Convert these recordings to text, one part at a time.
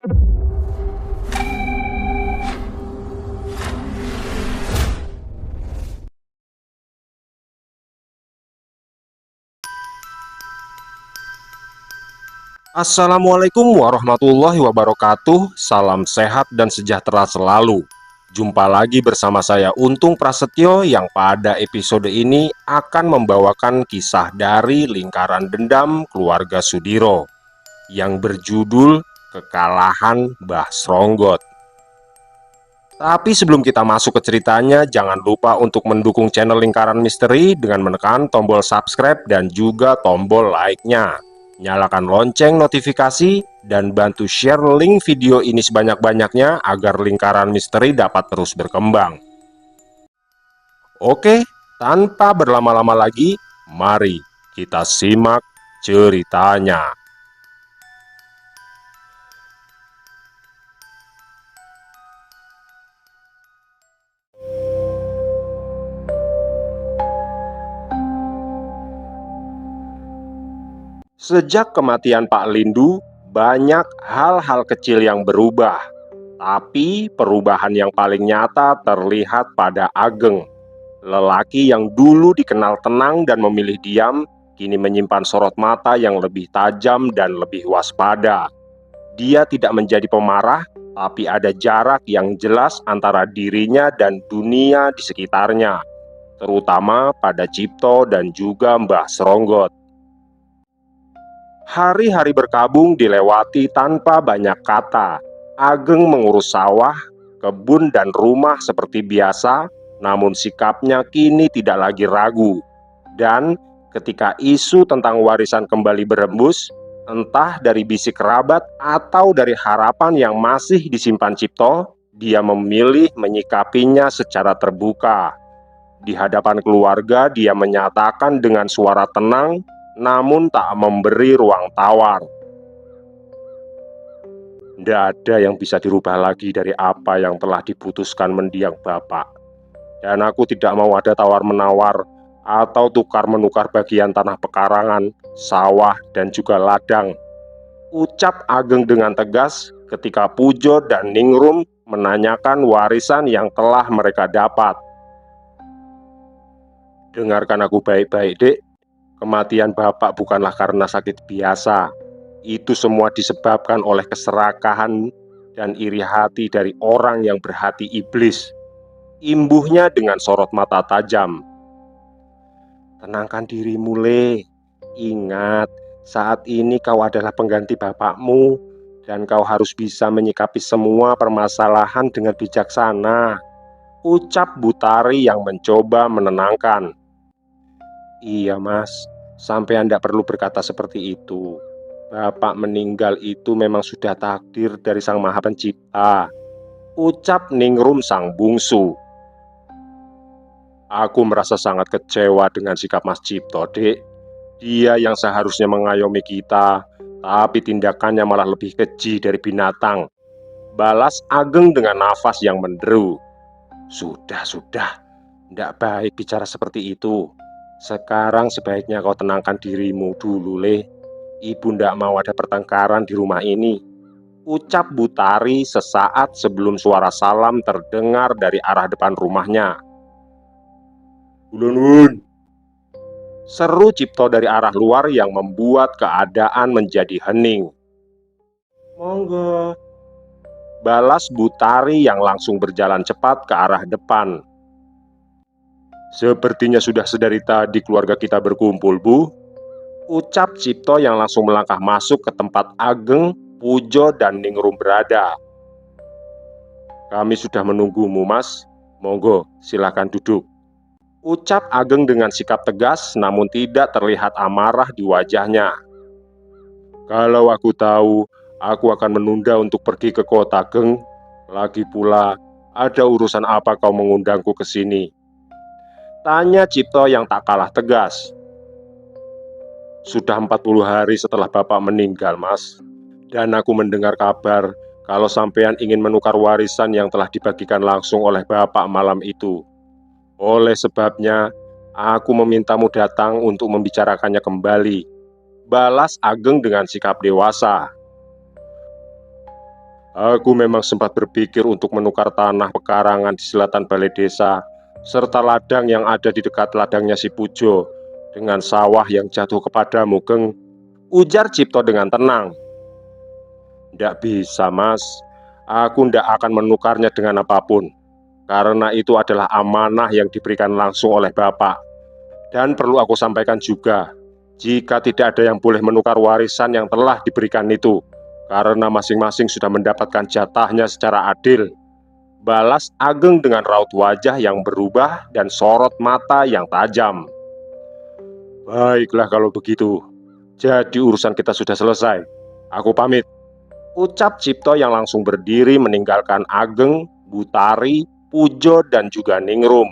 Assalamualaikum warahmatullahi wabarakatuh. Salam sehat dan sejahtera selalu. Jumpa lagi bersama saya Untung Prasetyo yang pada episode ini akan membawakan kisah dari lingkaran dendam keluarga Sudiro yang berjudul Kekalahan Mbah Sronggot. Tapi sebelum kita masuk ke ceritanya, jangan lupa untuk mendukung channel Lingkaran Misteri dengan menekan tombol subscribe dan juga tombol like-nya. Nyalakan lonceng notifikasi dan bantu share link video ini sebanyak-banyaknya agar Lingkaran Misteri dapat terus berkembang. Oke, tanpa berlama-lama lagi, mari kita simak ceritanya. Sejak kematian Pak Lindu, banyak hal-hal kecil yang berubah. Tapi perubahan yang paling nyata terlihat pada Ageng. Lelaki yang dulu dikenal tenang dan memilih diam, kini menyimpan sorot mata yang lebih tajam dan lebih waspada. Dia tidak menjadi pemarah, tapi ada jarak yang jelas antara dirinya dan dunia di sekitarnya, terutama pada Cipto dan juga Mbah Sronggot. Hari-hari berkabung dilewati tanpa banyak kata. Ageng mengurus sawah, kebun dan rumah seperti biasa, namun sikapnya kini tidak lagi ragu. Dan ketika isu tentang warisan kembali berembus, entah dari bisik kerabat atau dari harapan yang masih disimpan Cipto, dia memilih menyikapinya secara terbuka. Di hadapan keluarga, dia menyatakan dengan suara tenang namun tak memberi ruang tawar. Tidak ada yang bisa dirubah lagi dari apa yang telah diputuskan mendiang Bapak. Dan aku tidak mau ada tawar-menawar atau tukar-menukar bagian tanah pekarangan, sawah, dan juga ladang. Ucap Ageng dengan tegas ketika Pujo dan Ningrum menanyakan warisan yang telah mereka dapat. Dengarkan aku baik-baik, Dek. Kematian Bapak bukanlah karena sakit biasa. Itu semua disebabkan oleh keserakahan dan iri hati dari orang yang berhati iblis. Imbuhnya dengan sorot mata tajam. Tenangkan dirimu, Le. Ingat, saat ini kau adalah pengganti bapakmu, dan kau harus bisa menyikapi semua permasalahan dengan bijaksana. Ucap Butari yang mencoba menenangkan. Iya, Mas. Sampai Anda perlu berkata seperti itu. Bapak meninggal itu memang sudah takdir dari Sang Maha Pencipta. Ucap Ningrum sang bungsu. Aku merasa sangat kecewa dengan sikap Mas Cipto, Dek. Dia yang seharusnya mengayomi kita, tapi tindakannya malah lebih keji dari binatang. Balas Ageng dengan nafas yang menderu. Sudah. Tidak baik bicara seperti itu. Sekarang sebaiknya kau tenangkan dirimu dulu, Le. Ibu tidak mau ada pertengkaran di rumah ini. Ucap Butari sesaat sebelum suara salam terdengar dari arah depan rumahnya. Ulun. Seru Cipto dari arah luar yang membuat keadaan menjadi hening. Monggo. Balas Butari yang langsung berjalan cepat ke arah depan. Sepertinya sudah sedari tadi keluarga kita berkumpul, Bu. Ucap Cipto yang langsung melangkah masuk ke tempat Ageng, Pujo, dan Ningrum berada. Kami sudah menunggumu, Mas. Monggo, silakan duduk. Ucap Ageng dengan sikap tegas namun tidak terlihat amarah di wajahnya. Kalau aku tahu, aku akan menunda untuk pergi ke kota, Geng. Lagi pula, ada urusan apa kau mengundangku ke sini? Tanya Cipto yang tak kalah tegas. Sudah 40 hari setelah Bapak meninggal, Mas. Dan aku mendengar kabar kalau sampean ingin menukar warisan yang telah dibagikan langsung oleh Bapak malam itu. Oleh sebabnya, aku memintamu datang untuk membicarakannya kembali. Balas Ageng dengan sikap dewasa. Aku memang sempat berpikir untuk menukar tanah pekarangan di selatan balai desa, serta ladang yang ada di dekat ladangnya si Pujo, dengan sawah yang jatuh kepadamu, Geng. Ujar Cipto dengan tenang. Tidak bisa, Mas. Aku tidak akan menukarnya dengan apapun, karena itu adalah amanah yang diberikan langsung oleh Bapak. Dan perlu aku sampaikan juga, jika tidak ada yang boleh menukar warisan yang telah diberikan itu, karena masing-masing sudah mendapatkan jatahnya secara adil. Balas Ageng dengan raut wajah yang berubah dan sorot mata yang tajam. Baiklah kalau begitu, jadi urusan kita sudah selesai. Aku pamit. Ucap Cipto yang langsung berdiri meninggalkan Ageng, Butari, Pujo, dan juga Ningrum.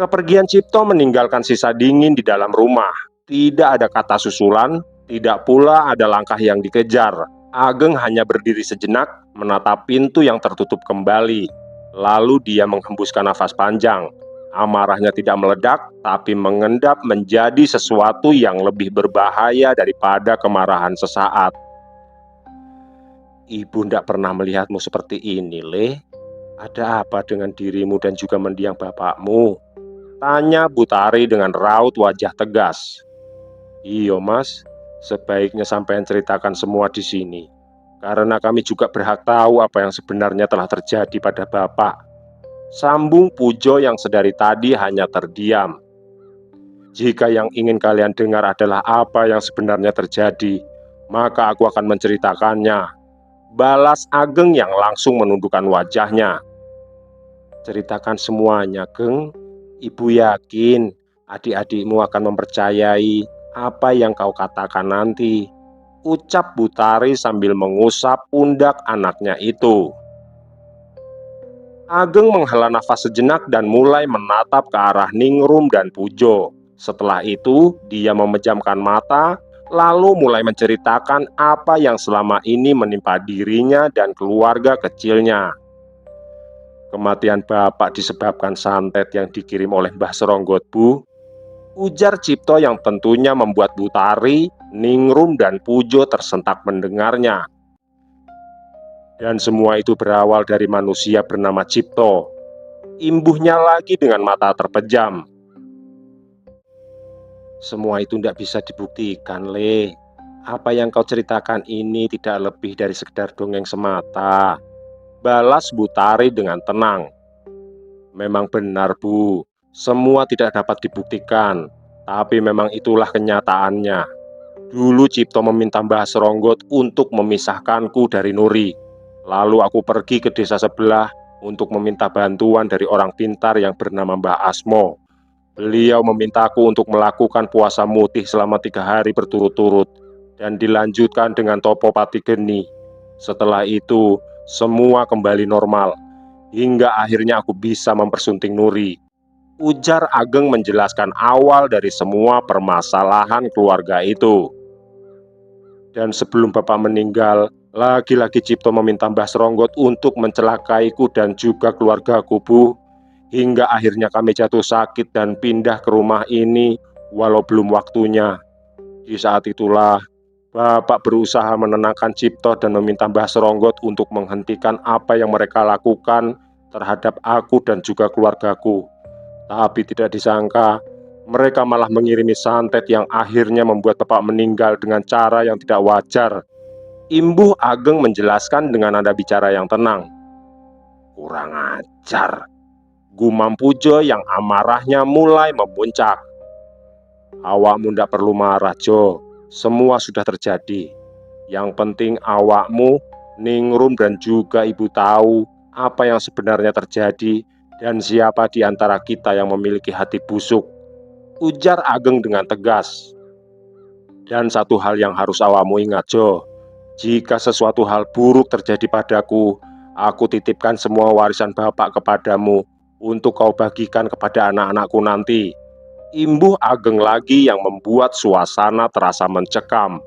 Kepergian Cipto meninggalkan sisa dingin di dalam rumah. Tidak ada kata susulan, tidak pula ada langkah yang dikejar. Ageng hanya berdiri sejenak, menatap pintu yang tertutup kembali. Lalu dia menghembuskan nafas panjang. Amarahnya tidak meledak, tapi mengendap menjadi sesuatu yang lebih berbahaya daripada kemarahan sesaat. Ibu tidak pernah melihatmu seperti ini, Le. Ada apa dengan dirimu dan juga mendiang bapakmu? Tanya Butari dengan raut wajah tegas. Iyo Mas, sebaiknya sampean ceritakan semua di sini, karena kami juga berhak tahu apa yang sebenarnya telah terjadi pada Bapak. Sambung Pujo yang sedari tadi hanya terdiam. Jika yang ingin kalian dengar adalah apa yang sebenarnya terjadi, maka aku akan menceritakannya. Balas Ageng yang langsung menundukkan wajahnya. Ceritakan semuanya, Geng. Ibu yakin adik-adikmu akan mempercayai apa yang kau katakan nanti. Ucap Butari sambil mengusap pundak anaknya itu. Ageng menghela nafas sejenak dan mulai menatap ke arah Ningrum dan Pujo. Setelah itu, dia memejamkan mata, lalu mulai menceritakan apa yang selama ini menimpa dirinya dan keluarga kecilnya. Kematian Bapak disebabkan santet yang dikirim oleh Mbah Seronggot, Bu. Ujar Cipto yang tentunya membuat Butari, Ningrum, dan Pujo tersentak mendengarnya. Dan semua itu berawal dari manusia bernama Cipto. Imbuhnya lagi dengan mata terpejam. Semua itu tidak bisa dibuktikan, Le. Apa yang kau ceritakan ini tidak lebih dari sekedar dongeng semata. Balas Butari dengan tenang. Memang benar, Bu. Semua tidak dapat dibuktikan, tapi memang itulah kenyataannya. Dulu Cipto meminta Mbah Seronggot untuk memisahkanku dari Nuri. Lalu aku pergi ke desa sebelah untuk meminta bantuan dari orang pintar yang bernama Mbah Asmo. Beliau memintaku untuk melakukan puasa mutih selama 3 hari berturut-turut dan dilanjutkan dengan topo pati geni. Setelah itu, semua kembali normal, hingga akhirnya aku bisa mempersunting Nuri. Ujar Ageng menjelaskan awal dari semua permasalahan keluarga itu. Dan sebelum Bapak meninggal, lagi-lagi Cipto meminta Mbah Seronggot untuk mencelakaiku dan juga keluargaku, Bu. Hingga akhirnya kami jatuh sakit dan pindah ke rumah ini walau belum waktunya. Di saat itulah Bapak berusaha menenangkan Cipto dan meminta Mbah Seronggot untuk menghentikan apa yang mereka lakukan terhadap aku dan juga keluargaku. Tapi tidak disangka, mereka malah mengirimi santet yang akhirnya membuat Bapak meninggal dengan cara yang tidak wajar. Imbuh Ageng menjelaskan dengan nada bicara yang tenang. Kurang ajar, gumam Pujo yang amarahnya mulai memuncak. Awakmu tidak perlu marah, Jo. Semua sudah terjadi. Yang penting awakmu, Ningrum, dan juga ibu tahu apa yang sebenarnya terjadi dan siapa di antara kita yang memiliki hati busuk. Ujar Ageng dengan tegas. Dan satu hal yang harus awakmu ingat, Jo. Jika sesuatu hal buruk terjadi padaku, aku titipkan semua warisan Bapak kepadamu untuk kau bagikan kepada anak-anakku nanti. Imbuh Ageng lagi yang membuat suasana terasa mencekam.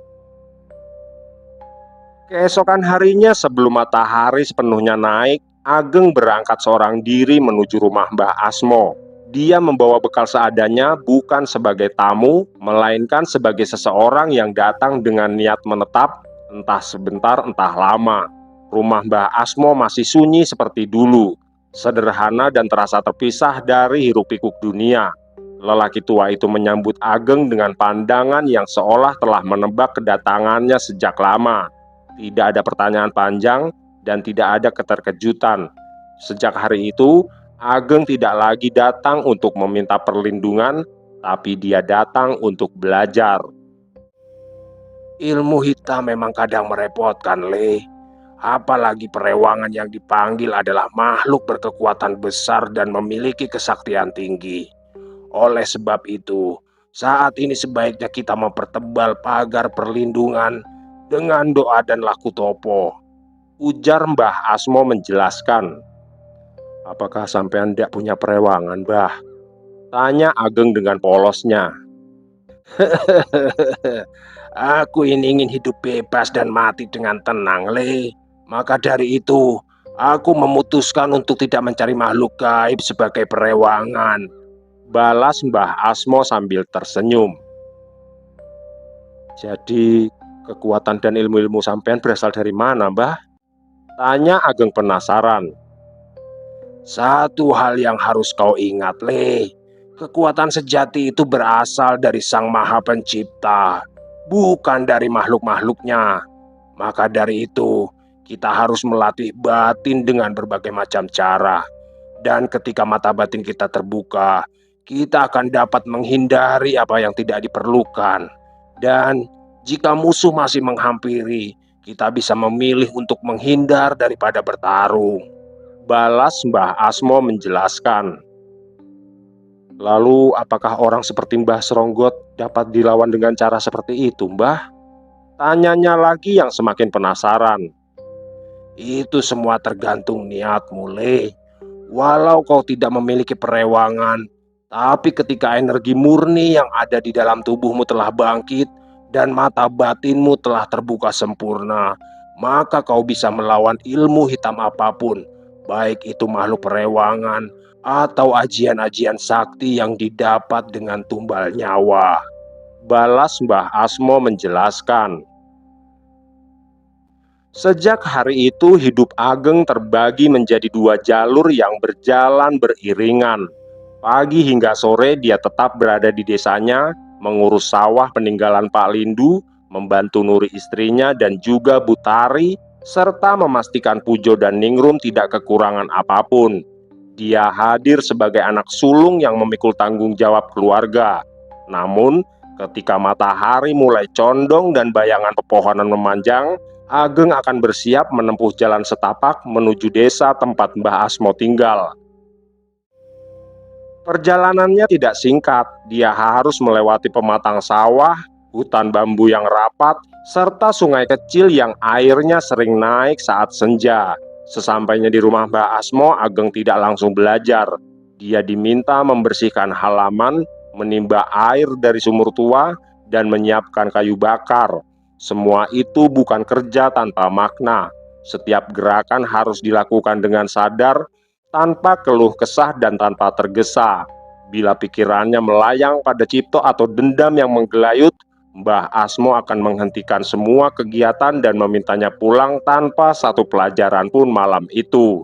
Keesokan harinya sebelum matahari sepenuhnya naik, Ageng berangkat seorang diri menuju rumah Mbah Asmo. Dia membawa bekal seadanya bukan sebagai tamu, melainkan sebagai seseorang yang datang dengan niat menetap, Entah sebentar, entah lama, rumah Mbah Asmo masih sunyi seperti dulu, sederhana dan terasa terpisah dari hiruk-pikuk dunia. Lelaki tua itu menyambut Ageng dengan pandangan yang seolah telah menebak kedatangannya sejak lama. Tidak ada pertanyaan panjang dan tidak ada keterkejutan. Sejak hari itu, Ageng tidak lagi datang untuk meminta perlindungan, tapi dia datang untuk belajar. Ilmu hitam memang kadang merepotkan, Le. Apalagi perewangan yang dipanggil adalah makhluk berkekuatan besar dan memiliki kesaktian tinggi. Oleh sebab itu, saat ini sebaiknya kita mempertebal pagar perlindungan dengan doa dan laku topo. Ujar Mbah Asmo menjelaskan. Apakah sampean tidak punya perewangan, Mbah? Tanya Ageng dengan polosnya. Aku ini ingin hidup bebas dan mati dengan tenang, Le. Maka dari itu, aku memutuskan untuk tidak mencari makhluk gaib sebagai perewangan. Balas Mbah Asmo sambil tersenyum. Jadi, kekuatan dan ilmu-ilmu sampean berasal dari mana, Mbah? Tanya Ageng penasaran. Satu hal yang harus kau ingat, Le. Kekuatan sejati itu berasal dari Sang Maha Pencipta, bukan dari makhluk-makhluknya. Maka dari itu, kita harus melatih batin dengan berbagai macam cara. Dan ketika mata batin kita terbuka, kita akan dapat menghindari apa yang tidak diperlukan. Dan jika musuh masih menghampiri, kita bisa memilih untuk menghindar daripada bertarung. Balas Mbah Asmo menjelaskan. Lalu apakah orang seperti Mbah Sronggot dapat dilawan dengan cara seperti itu, Mbah? Tanyanya lagi yang semakin penasaran. Itu semua tergantung niatmu, Le. Walau kau tidak memiliki perewangan, tapi ketika energi murni yang ada di dalam tubuhmu telah bangkit dan mata batinmu telah terbuka sempurna, maka kau bisa melawan ilmu hitam apapun, baik itu makhluk perewangan atau ajian-ajian sakti yang didapat dengan tumbal nyawa. Balas Mbah Asmo menjelaskan. Sejak hari itu hidup Ageng terbagi menjadi dua jalur yang berjalan beriringan. Pagi hingga sore dia tetap berada di desanya, mengurus sawah peninggalan Pak Lindu, membantu Nuri istrinya dan juga Butari, serta memastikan Pujo dan Ningrum tidak kekurangan apapun. Dia hadir sebagai anak sulung yang memikul tanggung jawab keluarga. Namun, ketika matahari mulai condong dan bayangan pepohonan memanjang, Ageng akan bersiap menempuh jalan setapak menuju desa tempat Mbah Asmo tinggal. Perjalanannya tidak singkat, dia harus melewati pematang sawah, hutan bambu yang rapat, serta sungai kecil yang airnya sering naik saat senja. Sesampainya di rumah Mbah Asmo, Ageng tidak langsung belajar. Dia diminta membersihkan halaman, menimba air dari sumur tua, dan menyiapkan kayu bakar. Semua itu bukan kerja tanpa makna. Setiap gerakan harus dilakukan dengan sadar, tanpa keluh kesah dan tanpa tergesa. Bila pikirannya melayang pada cipto atau dendam yang menggelayut, Mbah Asmo akan menghentikan semua kegiatan dan memintanya pulang tanpa satu pelajaran pun malam itu.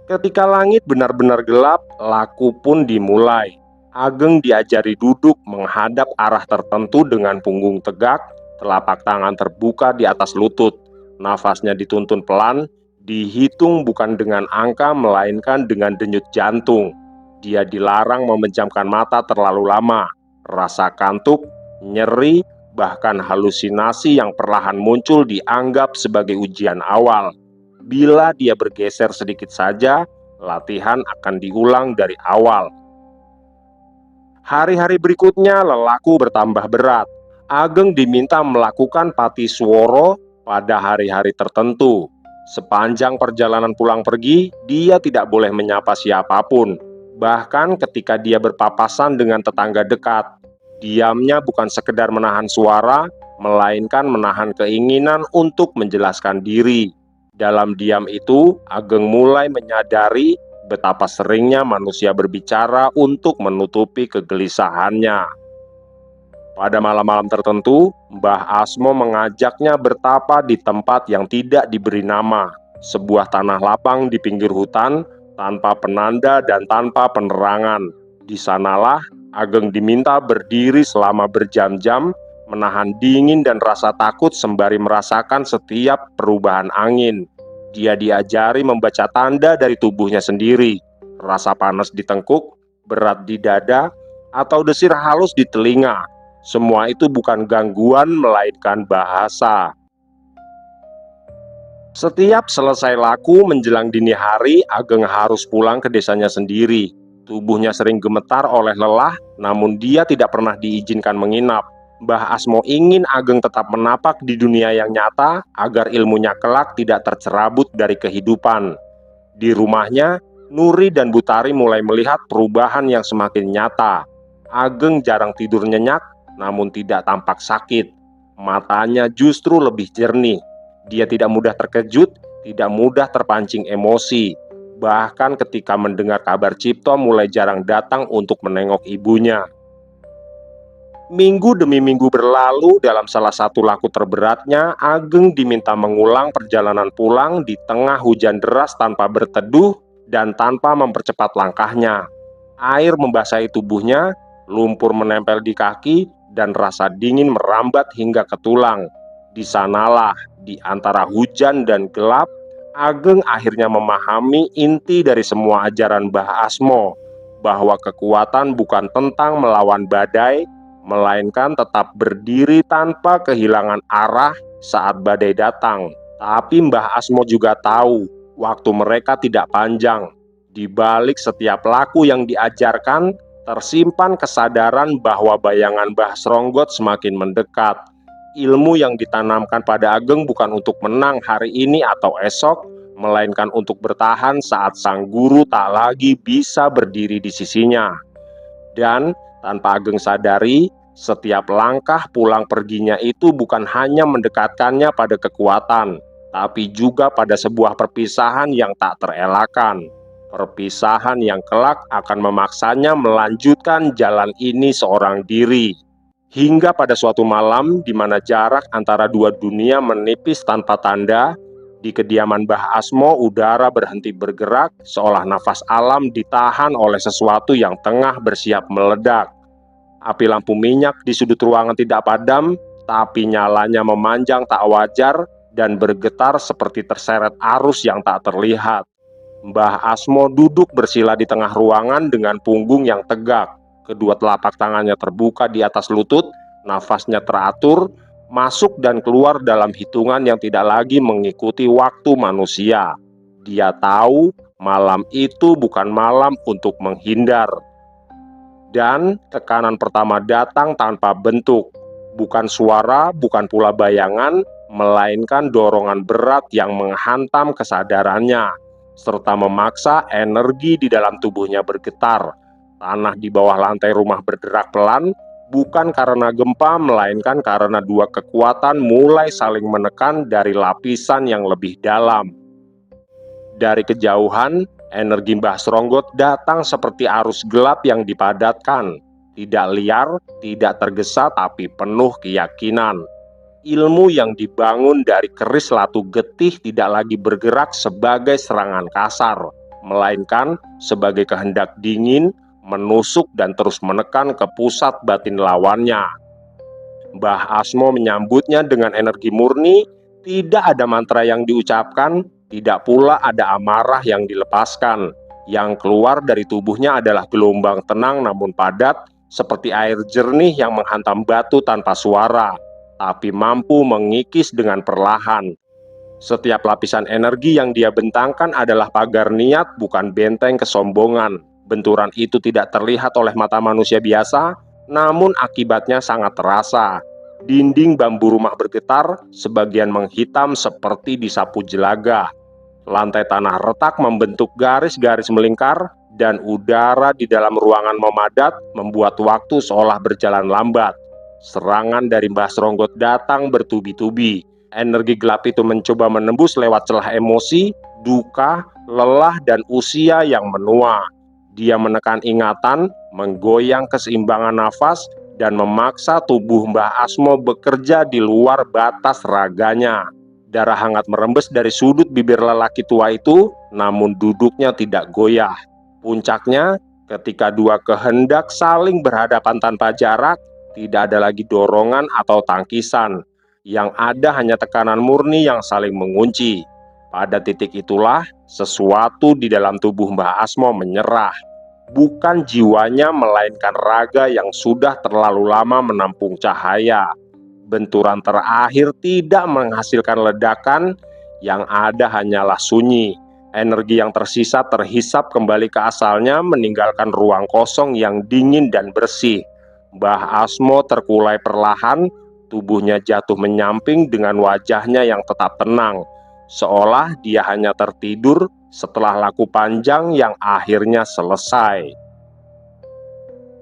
Ketika langit benar-benar gelap, laku pun dimulai. Ageng diajari duduk menghadap arah tertentu dengan punggung tegak, telapak tangan terbuka di atas lutut. Nafasnya dituntun pelan, dihitung bukan dengan angka melainkan dengan denyut jantung. Dia dilarang memejamkan mata terlalu lama. Rasa kantuk, nyeri, bahkan halusinasi yang perlahan muncul dianggap sebagai ujian awal. Bila dia bergeser sedikit saja, latihan akan diulang dari awal. Hari-hari berikutnya lelaku bertambah berat. Ageng diminta melakukan pati sworo pada hari-hari tertentu. Sepanjang perjalanan pulang pergi, dia tidak boleh menyapa siapapun. Bahkan ketika dia berpapasan dengan tetangga dekat, diamnya bukan sekedar menahan suara, melainkan menahan keinginan untuk menjelaskan diri. Dalam diam itu, Ageng mulai menyadari betapa seringnya manusia berbicara untuk menutupi kegelisahannya. Pada malam-malam tertentu, Mbah Asmo mengajaknya bertapa di tempat yang tidak diberi nama, sebuah tanah lapang di pinggir hutan, tanpa penanda dan tanpa penerangan. Di sanalah Ageng diminta berdiri selama berjam-jam, menahan dingin dan rasa takut sembari merasakan setiap perubahan angin. Dia diajari membaca tanda dari tubuhnya sendiri, rasa panas di tengkuk, berat di dada, atau desir halus di telinga. Semua itu bukan gangguan, melainkan bahasa. Setiap selesai laku menjelang dini hari, Ageng harus pulang ke desanya sendiri. Tubuhnya sering gemetar oleh lelah, namun dia tidak pernah diizinkan menginap. Mbah Asmo ingin Ageng tetap menapak di dunia yang nyata, agar ilmunya kelak tidak tercerabut dari kehidupan. Di rumahnya, Nuri dan Butari mulai melihat perubahan yang semakin nyata. Ageng jarang tidur nyenyak, namun tidak tampak sakit. Matanya justru lebih jernih. Dia tidak mudah terkejut, tidak mudah terpancing emosi. Bahkan ketika mendengar kabar Cipto mulai jarang datang untuk menengok ibunya. Minggu demi minggu berlalu, dalam salah satu laku terberatnya, Ageng diminta mengulang perjalanan pulang di tengah hujan deras tanpa berteduh dan tanpa mempercepat langkahnya. Air membasahi tubuhnya, lumpur menempel di kaki, dan rasa dingin merambat hingga ke tulang. Di sanalah, di antara hujan dan gelap, Ageng akhirnya memahami inti dari semua ajaran Mbah Asmo, bahwa kekuatan bukan tentang melawan badai, melainkan tetap berdiri tanpa kehilangan arah saat badai datang. Tapi Mbah Asmo juga tahu, waktu mereka tidak panjang. Di balik setiap laku yang diajarkan, tersimpan kesadaran bahwa bayangan Mbah Sronggot semakin mendekat. Ilmu yang ditanamkan pada Ageng bukan untuk menang hari ini atau esok, melainkan untuk bertahan saat sang guru tak lagi bisa berdiri di sisinya. Dan tanpa Ageng sadari, setiap langkah pulang perginya itu bukan hanya mendekatkannya pada kekuatan, tapi juga pada sebuah perpisahan yang tak terelakkan. Perpisahan yang kelak akan memaksanya melanjutkan jalan ini seorang diri. Hingga pada suatu malam di mana jarak antara dua dunia menipis tanpa tanda, di kediaman Mbah Asmo udara berhenti bergerak, seolah nafas alam ditahan oleh sesuatu yang tengah bersiap meledak. Api lampu minyak di sudut ruangan tidak padam, tapi nyalanya memanjang tak wajar dan bergetar seperti terseret arus yang tak terlihat. Mbah Asmo duduk bersila di tengah ruangan dengan punggung yang tegak. Kedua telapak tangannya terbuka di atas lutut, nafasnya teratur, masuk dan keluar dalam hitungan yang tidak lagi mengikuti waktu manusia. Dia tahu malam itu bukan malam untuk menghindar. Dan tekanan pertama datang tanpa bentuk, bukan suara, bukan pula bayangan, melainkan dorongan berat yang menghantam kesadarannya, serta memaksa energi di dalam tubuhnya bergetar. Tanah di bawah lantai rumah bergerak pelan, bukan karena gempa, melainkan karena dua kekuatan mulai saling menekan dari lapisan yang lebih dalam. Dari kejauhan, energi Mbah Sronggot datang seperti arus gelap yang dipadatkan. Tidak liar, tidak tergesa, tapi penuh keyakinan. Ilmu yang dibangun dari keris latu getih tidak lagi bergerak sebagai serangan kasar, melainkan sebagai kehendak dingin, menusuk dan terus menekan ke pusat batin lawannya. Mbah Asmo menyambutnya dengan energi murni, tidak ada mantra yang diucapkan, tidak pula ada amarah yang dilepaskan. Yang keluar dari tubuhnya adalah gelombang tenang namun padat, seperti air jernih yang menghantam batu tanpa suara, tapi mampu mengikis dengan perlahan. Setiap lapisan energi yang dia bentangkan adalah pagar niat, bukan benteng kesombongan. Benturan itu tidak terlihat oleh mata manusia biasa, namun akibatnya sangat terasa. Dinding bambu rumah bergetar, sebagian menghitam seperti disapu jelaga. Lantai tanah retak membentuk garis-garis melingkar, dan udara di dalam ruangan memadat, membuat waktu seolah berjalan lambat. Serangan dari Mbah Sronggot datang bertubi-tubi. Energi gelap itu mencoba menembus lewat celah emosi, duka, lelah, dan usia yang menua. Dia menekan ingatan, menggoyang keseimbangan nafas, dan memaksa tubuh Mbah Asmo bekerja di luar batas raganya. Darah hangat merembes dari sudut bibir lelaki tua itu, namun duduknya tidak goyah. Puncaknya, ketika dua kehendak saling berhadapan tanpa jarak, tidak ada lagi dorongan atau tangkisan. Yang ada hanya tekanan murni yang saling mengunci. Pada titik itulah, sesuatu di dalam tubuh Mbah Asmo menyerah. Bukan jiwanya, melainkan raga yang sudah terlalu lama menampung cahaya. Benturan terakhir tidak menghasilkan ledakan, yang ada hanyalah sunyi. Energi yang tersisa terhisap kembali ke asalnya, meninggalkan ruang kosong yang dingin dan bersih. Mbah Asmo terkulai perlahan, tubuhnya jatuh menyamping dengan wajahnya yang tetap tenang, seolah dia hanya tertidur setelah laku panjang yang akhirnya selesai.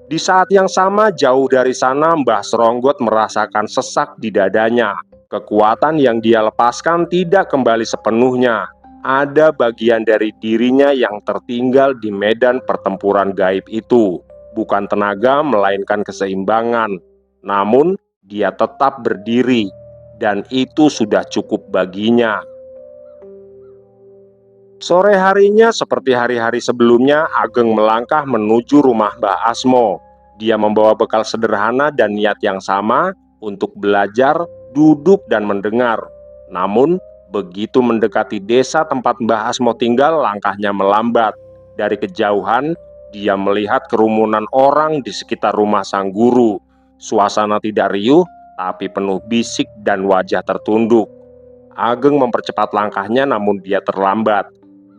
Di saat yang sama, jauh dari sana, Mbah Sronggot merasakan sesak di dadanya. Kekuatan yang dia lepaskan tidak kembali sepenuhnya. Ada bagian dari dirinya yang tertinggal di medan pertempuran gaib itu. Bukan tenaga, melainkan keseimbangan. Namun, dia tetap berdiri, dan itu sudah cukup baginya. Sore harinya, seperti hari-hari sebelumnya, Ageng melangkah menuju rumah Mbah Asmo. Dia membawa bekal sederhana dan niat yang sama untuk belajar, duduk, dan mendengar. Namun, begitu mendekati desa tempat Mbah Asmo tinggal, langkahnya melambat. Dari kejauhan, dia melihat kerumunan orang di sekitar rumah sang guru. Suasana tidak riuh, tapi penuh bisik dan wajah tertunduk. Ageng mempercepat langkahnya, namun dia terlambat.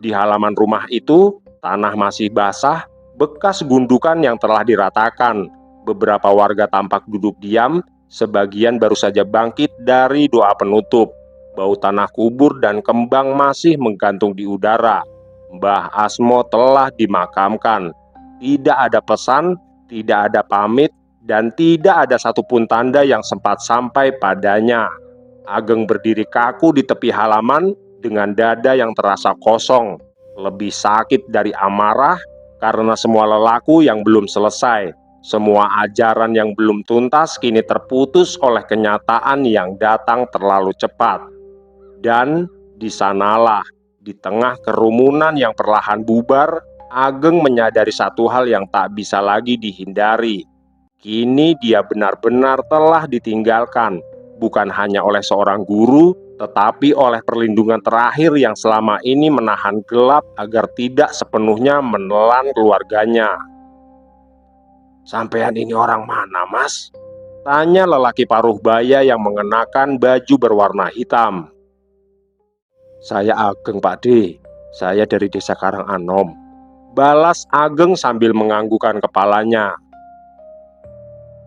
Di halaman rumah itu, tanah masih basah, bekas gundukan yang telah diratakan. Beberapa warga tampak duduk diam, sebagian baru saja bangkit dari doa penutup. Bau tanah kubur dan kembang masih menggantung di udara. Mbah Asmo telah dimakamkan. Tidak ada pesan, tidak ada pamit, dan tidak ada satupun tanda yang sempat sampai padanya. Ageng berdiri kaku di tepi halaman dengan dada yang terasa kosong, lebih sakit dari amarah karena semua lelaku yang belum selesai, semua ajaran yang belum tuntas kini terputus oleh kenyataan yang datang terlalu cepat. Dan di sanalah, di tengah kerumunan yang perlahan bubar, Ageng menyadari satu hal yang tak bisa lagi dihindari. Kini dia benar-benar telah ditinggalkan, bukan hanya oleh seorang guru, tetapi oleh perlindungan terakhir yang selama ini menahan gelap agar tidak sepenuhnya menelan keluarganya. "Sampean ini orang mana, Mas?" tanya lelaki paruh baya yang mengenakan baju berwarna hitam. "Saya Ageng, Pak D. Saya dari desa Karanganom," balas Ageng sambil menganggukkan kepalanya.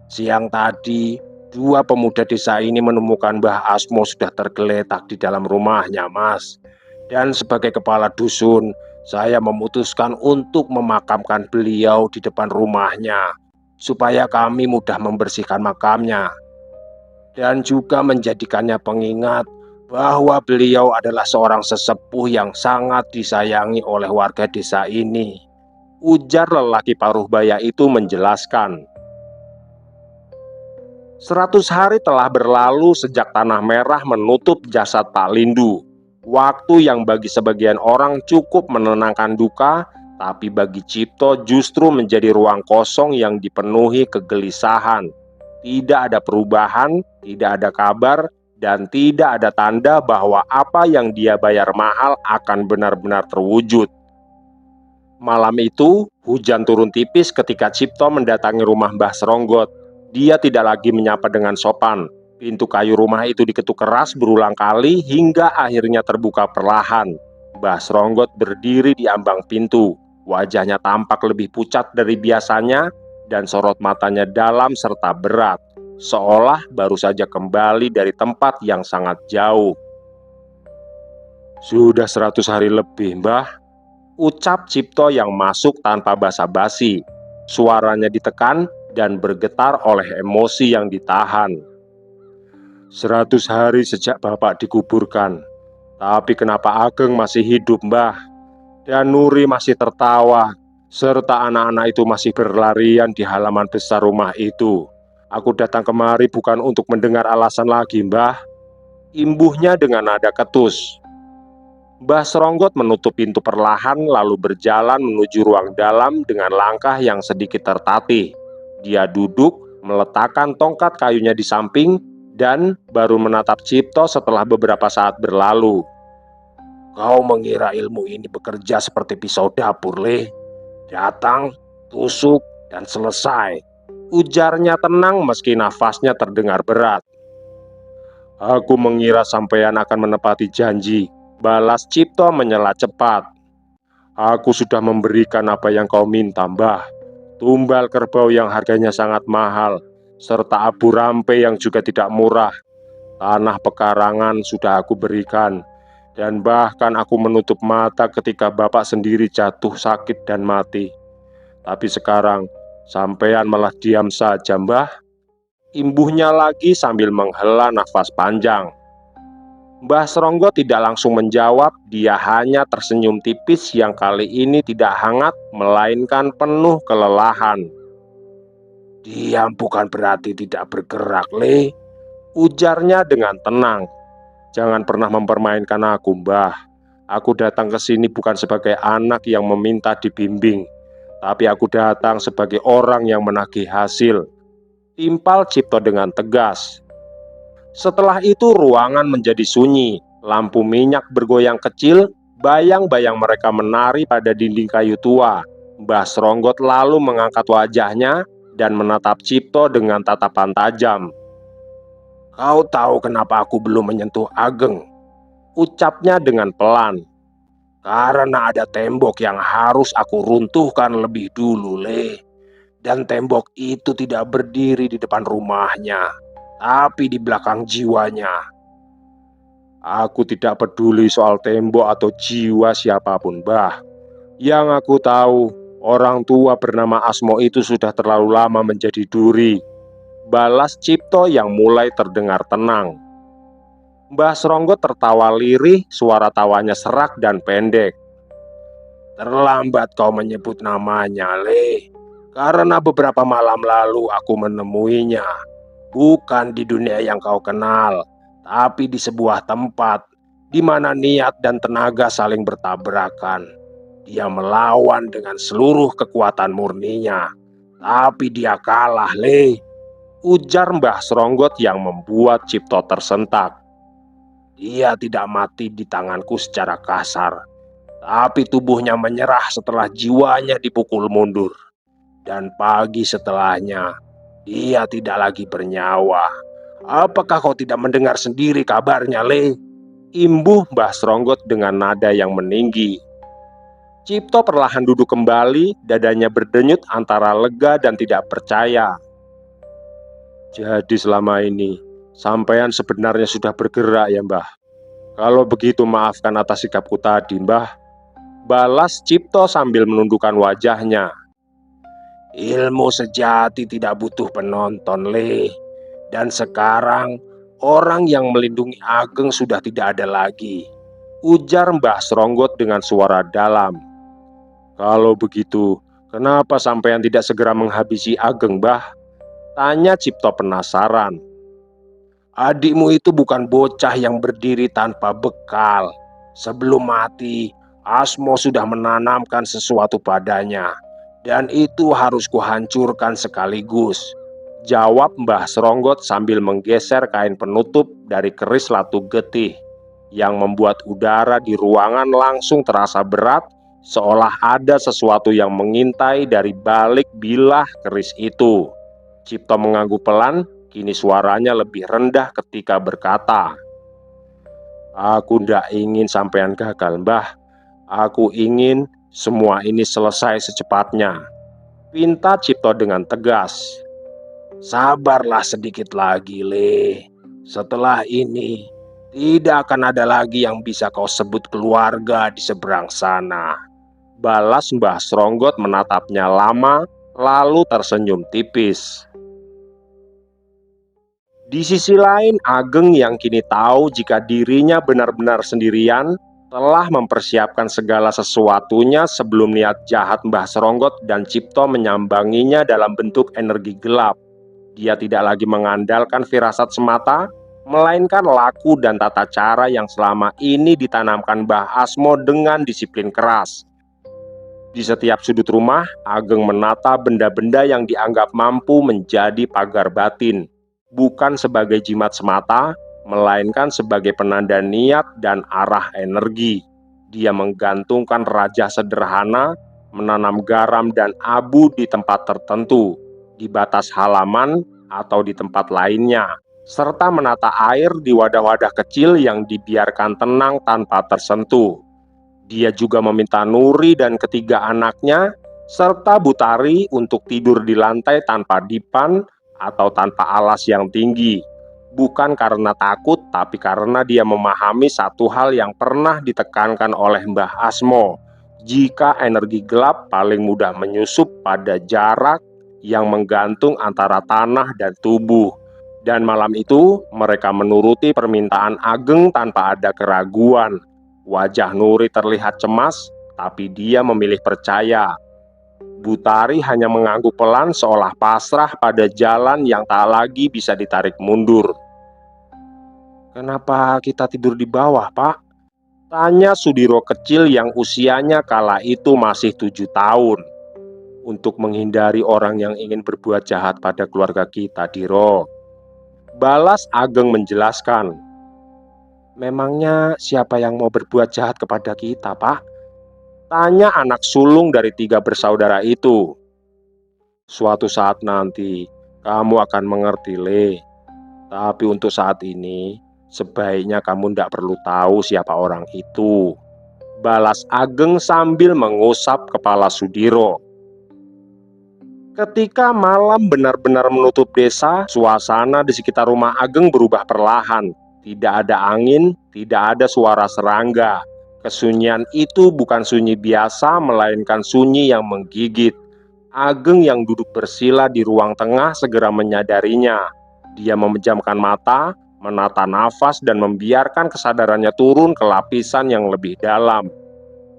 "Siang tadi, dua pemuda desa ini menemukan Mbah Asmo sudah tergeletak di dalam rumahnya, Mas. Dan sebagai kepala dusun, saya memutuskan untuk memakamkan beliau di depan rumahnya, supaya kami mudah membersihkan makamnya. Dan juga menjadikannya pengingat bahwa beliau adalah seorang sesepuh yang sangat disayangi oleh warga desa ini," ujar lelaki paruh baya itu menjelaskan. 100 hari telah berlalu sejak tanah merah menutup jasad Pak Lindu. Waktu yang bagi sebagian orang cukup menenangkan duka, tapi bagi Cipto justru menjadi ruang kosong yang dipenuhi kegelisahan. Tidak ada perubahan, tidak ada kabar, dan tidak ada tanda bahwa apa yang dia bayar mahal akan benar-benar terwujud. Malam itu, hujan turun tipis ketika Cipto mendatangi rumah Mbah Sronggot. Dia tidak lagi menyapa dengan sopan. Pintu kayu rumah itu diketuk keras berulang kali hingga akhirnya terbuka perlahan. Mbah Sronggot berdiri di ambang pintu. Wajahnya tampak lebih pucat dari biasanya dan sorot matanya dalam serta berat, seolah baru saja kembali dari tempat yang sangat jauh. "Sudah 100 hari lebih, Mbah," ucap Cipto yang masuk tanpa basa-basi. Suaranya ditekan dan bergetar oleh emosi yang ditahan. "100 hari sejak Bapak dikuburkan. Tapi kenapa Ageng masih hidup, Mbah? Dan Nuri masih tertawa, serta anak-anak itu masih berlarian di halaman besar rumah itu. Aku datang kemari bukan untuk mendengar alasan lagi, Mbah. Imbuhnya dengan nada ketus. Mbah Seronggot menutup pintu perlahan lalu berjalan menuju ruang dalam dengan langkah yang sedikit tertatih. Dia duduk, meletakkan tongkat kayunya di samping, dan baru menatap Cipto setelah beberapa saat berlalu. Kau mengira ilmu ini bekerja seperti pisau dapur, Le? Datang, tusuk, dan selesai. Ujarnya tenang meski nafasnya terdengar berat. Aku mengira sampean akan menepati janji, balas Cipto menyela cepat. Aku sudah memberikan apa yang kau minta, Mbah. Tumbal kerbau yang harganya sangat mahal, serta abu rampe yang juga tidak murah. Tanah pekarangan sudah aku berikan, dan bahkan aku menutup mata ketika bapak sendiri jatuh sakit dan mati. Tapi sekarang, sampean malah diam saja, Mbah. Imbuhnya lagi sambil menghela nafas panjang. Mbah Seronggot tidak langsung menjawab, dia hanya tersenyum tipis yang kali ini tidak hangat, melainkan penuh kelelahan. Diam bukan berarti tidak bergerak, Le. Ujarnya dengan tenang. Jangan pernah mempermainkan aku, Mbah. Aku datang ke sini bukan sebagai anak yang meminta dibimbing, tapi aku datang sebagai orang yang menagih hasil. Timpal Cipto dengan tegas. Setelah itu ruangan menjadi sunyi, lampu minyak bergoyang kecil, bayang-bayang mereka menari pada dinding kayu tua. Mbah Seronggot lalu mengangkat wajahnya dan menatap Cipto dengan tatapan tajam. Kau tahu kenapa aku belum menyentuh Ageng? Ucapnya dengan pelan. Karena ada tembok yang harus aku runtuhkan lebih dulu, Le. Dan tembok itu tidak berdiri di depan rumahnya, tapi di belakang jiwanya. Aku tidak peduli soal tembok atau jiwa siapapun, Mbah. Yang aku tahu, orang tua bernama Asmo itu sudah terlalu lama menjadi duri. Balas Cipto yang mulai terdengar tenang. Mbah Seronggot tertawa lirih, suara tawanya serak dan pendek. Terlambat kau menyebut namanya, Le. Karena beberapa malam lalu aku menemuinya. Bukan di dunia yang kau kenal, tapi di sebuah tempat di mana niat dan tenaga saling bertabrakan. Dia melawan dengan seluruh kekuatan murninya, tapi dia kalah, Le. Ujar Mbah Seronggot yang membuat Cipto tersentak. Dia tidak mati di tanganku secara kasar, tapi tubuhnya menyerah setelah jiwanya dipukul mundur. Dan pagi setelahnya, dia tidak lagi bernyawa. Apakah kau tidak mendengar sendiri kabarnya, Le? Imbuh Mbah Seronggot dengan nada yang meninggi. Cipto perlahan duduk kembali, dadanya berdenyut antara lega dan tidak percaya. Jadi selama ini, sampean sebenarnya sudah bergerak ya, Mbah? Kalau begitu maafkan atas sikapku tadi, Mbah. Balas Cipto sambil menundukkan wajahnya. Ilmu sejati tidak butuh penonton, Le. Dan sekarang, orang yang melindungi Ageng sudah tidak ada lagi. Ujar Mbah Seronggot dengan suara dalam. Kalau begitu, kenapa sampean tidak segera menghabisi Ageng, Mbah? Tanya Cipto penasaran. Adikmu itu bukan bocah yang berdiri tanpa bekal. Sebelum mati, Asmo sudah menanamkan sesuatu padanya. Dan itu harus kuhancurkan sekaligus. Jawab Mbah Seronggot sambil menggeser kain penutup dari keris latu getih, yang membuat udara di ruangan langsung terasa berat, seolah ada sesuatu yang mengintai dari balik bilah keris itu. Cipto mengangguk pelan, kini suaranya lebih rendah ketika berkata, Aku ndak ingin sampean gagal, Mbah. Aku ingin semua ini selesai secepatnya. Pinta Cipto dengan tegas. Sabarlah sedikit lagi, Le. Setelah ini, tidak akan ada lagi yang bisa kau sebut keluarga di seberang sana. Balas Mbah Seronggot menatapnya lama, lalu tersenyum tipis. Di sisi lain, Ageng yang kini tahu jika dirinya benar-benar sendirian, telah mempersiapkan segala sesuatunya sebelum niat jahat Mbah Seronggot dan Cipto menyambanginya dalam bentuk energi gelap. Dia tidak lagi mengandalkan firasat semata, melainkan laku dan tata cara yang selama ini ditanamkan Mbah Asmo dengan disiplin keras. Di setiap sudut rumah, Ageng menata benda-benda yang dianggap mampu menjadi pagar batin, bukan sebagai jimat semata, melainkan sebagai penanda niat dan arah energi. Dia menggantungkan raja sederhana, menanam garam dan abu di tempat tertentu, di batas halaman atau di tempat lainnya, serta menata air di wadah-wadah kecil yang dibiarkan tenang tanpa tersentuh. Dia juga meminta Nuri dan ketiga anaknya, serta Butari untuk tidur di lantai tanpa dipan atau tanpa alas yang tinggi. Bukan karena takut, tapi karena dia memahami satu hal yang pernah ditekankan oleh Mbah Asmo. Jika energi gelap paling mudah menyusup pada jarak yang menggantung antara tanah dan tubuh. Dan malam itu, mereka menuruti permintaan Ageng tanpa ada keraguan. Wajah Nuri terlihat cemas, tapi dia memilih percaya. Butari hanya mengangguk pelan seolah pasrah pada jalan yang tak lagi bisa ditarik mundur. "Kenapa kita tidur di bawah, Pak?" tanya Sudiro kecil yang usianya kala itu masih 7 tahun. "Untuk menghindari orang yang ingin berbuat jahat pada keluarga kita, Diro," balas Ageng menjelaskan. "Memangnya siapa yang mau berbuat jahat kepada kita, Pak?" tanya anak sulung dari 3 bersaudara itu. "Suatu saat nanti, kamu akan mengerti, Le. Tapi untuk saat ini, sebaiknya kamu tidak perlu tahu siapa orang itu," balas Ageng sambil mengusap kepala Sudiro. Ketika malam benar-benar menutup desa, suasana di sekitar rumah Ageng berubah perlahan. Tidak ada angin, tidak ada suara serangga. Kesunyian itu bukan sunyi biasa, melainkan sunyi yang menggigit. Ageng yang duduk bersila di ruang tengah segera menyadarinya. Dia memejamkan mata, menata nafas, dan membiarkan kesadarannya turun ke lapisan yang lebih dalam.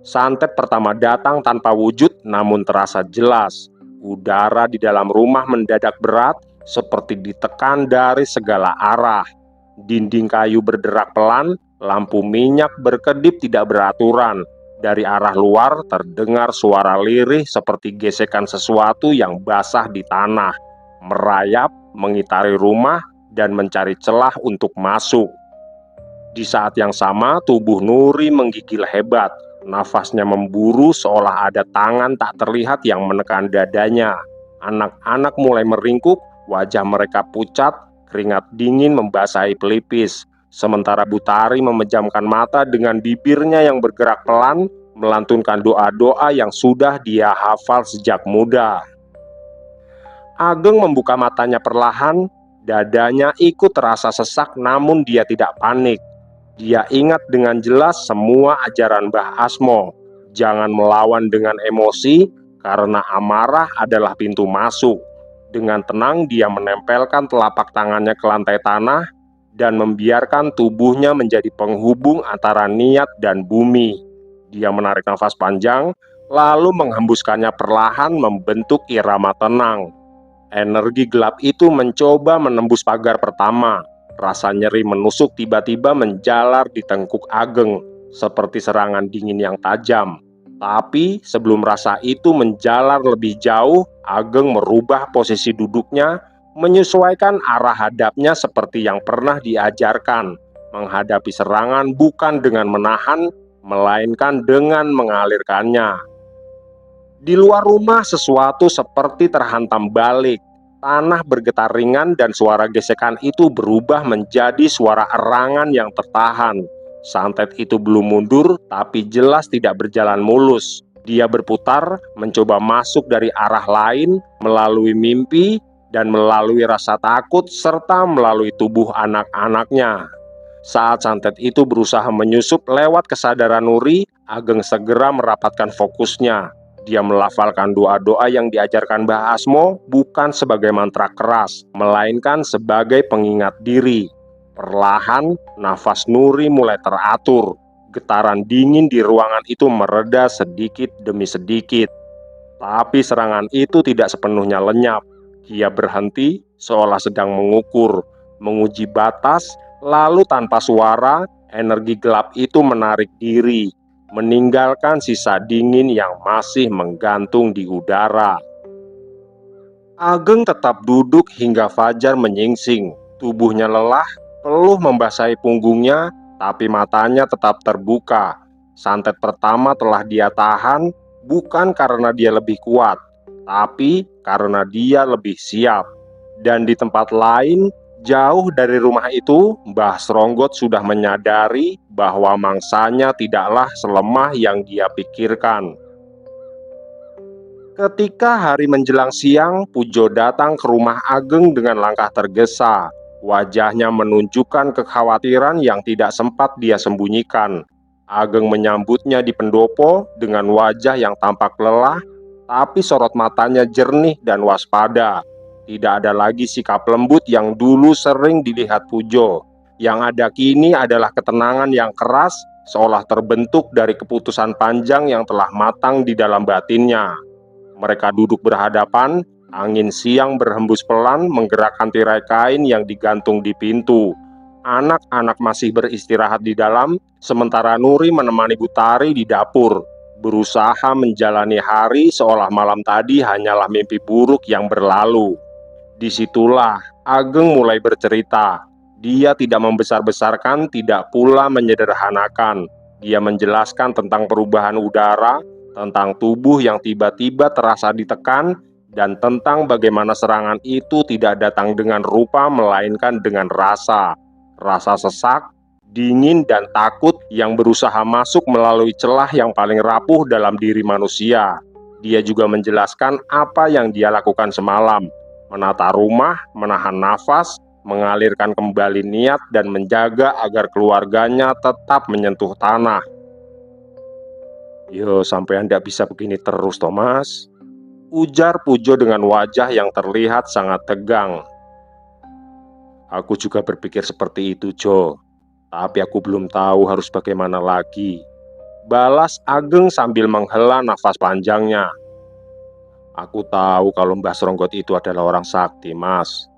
Santet pertama datang tanpa wujud, namun terasa jelas. Udara di dalam rumah mendadak berat, seperti ditekan dari segala arah. Dinding kayu berderak pelan, lampu minyak berkedip tidak beraturan. Dari arah luar terdengar suara lirih seperti gesekan sesuatu yang basah di tanah, merayap, mengitari rumah, dan mencari celah untuk masuk. Di saat yang sama, tubuh Nuri menggigil hebat. Nafasnya memburu seolah ada tangan tak terlihat yang menekan dadanya. Anak-anak mulai meringkuk, wajah mereka pucat, keringat dingin membasahi pelipis. Sementara Butari memejamkan mata dengan bibirnya yang bergerak pelan, melantunkan doa-doa yang sudah dia hafal sejak muda. Ageng membuka matanya perlahan, dadanya ikut terasa sesak namun dia tidak panik. Dia ingat dengan jelas semua ajaran Mbah Asmo. Jangan melawan dengan emosi, karena amarah adalah pintu masuk. Dengan tenang dia menempelkan telapak tangannya ke lantai tanah dan membiarkan tubuhnya menjadi penghubung antara niat dan bumi. Dia menarik nafas panjang, lalu menghembuskannya perlahan membentuk irama tenang. Energi gelap itu mencoba menembus pagar pertama. Rasa nyeri menusuk tiba-tiba menjalar di tengkuk Ageng, seperti serangan dingin yang tajam. Tapi sebelum rasa itu menjalar lebih jauh, Ageng merubah posisi duduknya, menyesuaikan arah hadapnya seperti yang pernah diajarkan, menghadapi serangan bukan dengan menahan, melainkan dengan mengalirkannya. Di luar rumah sesuatu seperti terhantam balik. Tanah bergetar ringan dan suara gesekan itu berubah menjadi suara erangan yang tertahan. Santet itu belum mundur, tapi jelas tidak berjalan mulus. Dia berputar, mencoba masuk dari arah lain, melalui mimpi, dan melalui rasa takut, serta melalui tubuh anak-anaknya. Saat santet itu berusaha menyusup lewat kesadaran Nuri, Ageng segera merapatkan fokusnya. Dia melafalkan doa-doa yang diajarkan Mbah Asmo bukan sebagai mantra keras, melainkan sebagai pengingat diri. Perlahan, nafas Nuri mulai teratur. Getaran dingin di ruangan itu mereda sedikit demi sedikit. Tapi serangan itu tidak sepenuhnya lenyap. Dia berhenti, seolah sedang menguji batas. Lalu tanpa suara, energi gelap itu menarik diri, meninggalkan sisa dingin yang masih menggantung di udara. Ageng tetap duduk hingga fajar menyingsing. Tubuhnya lelah, peluh membasahi punggungnya, tapi matanya tetap terbuka. Santet pertama telah dia tahan, bukan karena dia lebih kuat, tapi karena dia lebih siap. Dan di tempat lain, jauh dari rumah itu, Mbah Sronggot sudah menyadari bahwa mangsanya tidaklah selemah yang dia pikirkan. Ketika hari menjelang siang, Pujo datang ke rumah Ageng dengan langkah tergesa. Wajahnya menunjukkan kekhawatiran yang tidak sempat dia sembunyikan. Ageng menyambutnya di pendopo dengan wajah yang tampak lelah, tapi sorot matanya jernih dan waspada. Tidak ada lagi sikap lembut yang dulu sering dilihat Pujo. Yang ada kini adalah ketenangan yang keras, seolah terbentuk dari keputusan panjang yang telah matang di dalam batinnya. Mereka duduk berhadapan, angin siang berhembus pelan menggerakkan tirai kain yang digantung di pintu. Anak-anak masih beristirahat di dalam, sementara Nuri menemani Butari di dapur, berusaha menjalani hari seolah malam tadi hanyalah mimpi buruk yang berlalu. Disitulah Ageng mulai bercerita. Dia tidak membesar-besarkan, tidak pula menyederhanakan. Dia menjelaskan tentang perubahan udara, tentang tubuh yang tiba-tiba terasa ditekan, dan tentang bagaimana serangan itu tidak datang dengan rupa melainkan dengan rasa sesak, dingin, dan takut yang berusaha masuk melalui celah yang paling rapuh dalam diri manusia. Dia juga menjelaskan apa yang dia lakukan semalam, menata rumah, menahan nafas, mengalirkan kembali niat, dan menjaga agar keluarganya tetap menyentuh tanah. "Yo, sampai Anda bisa begini terus, Thomas," ujar Pujo dengan wajah yang terlihat sangat tegang. "Aku juga berpikir seperti itu, Jo. Tapi aku belum tahu harus bagaimana lagi," balas Ageng sambil menghela nafas panjangnya. "Aku tahu kalau Mbah Sronggot itu adalah orang sakti, Mas.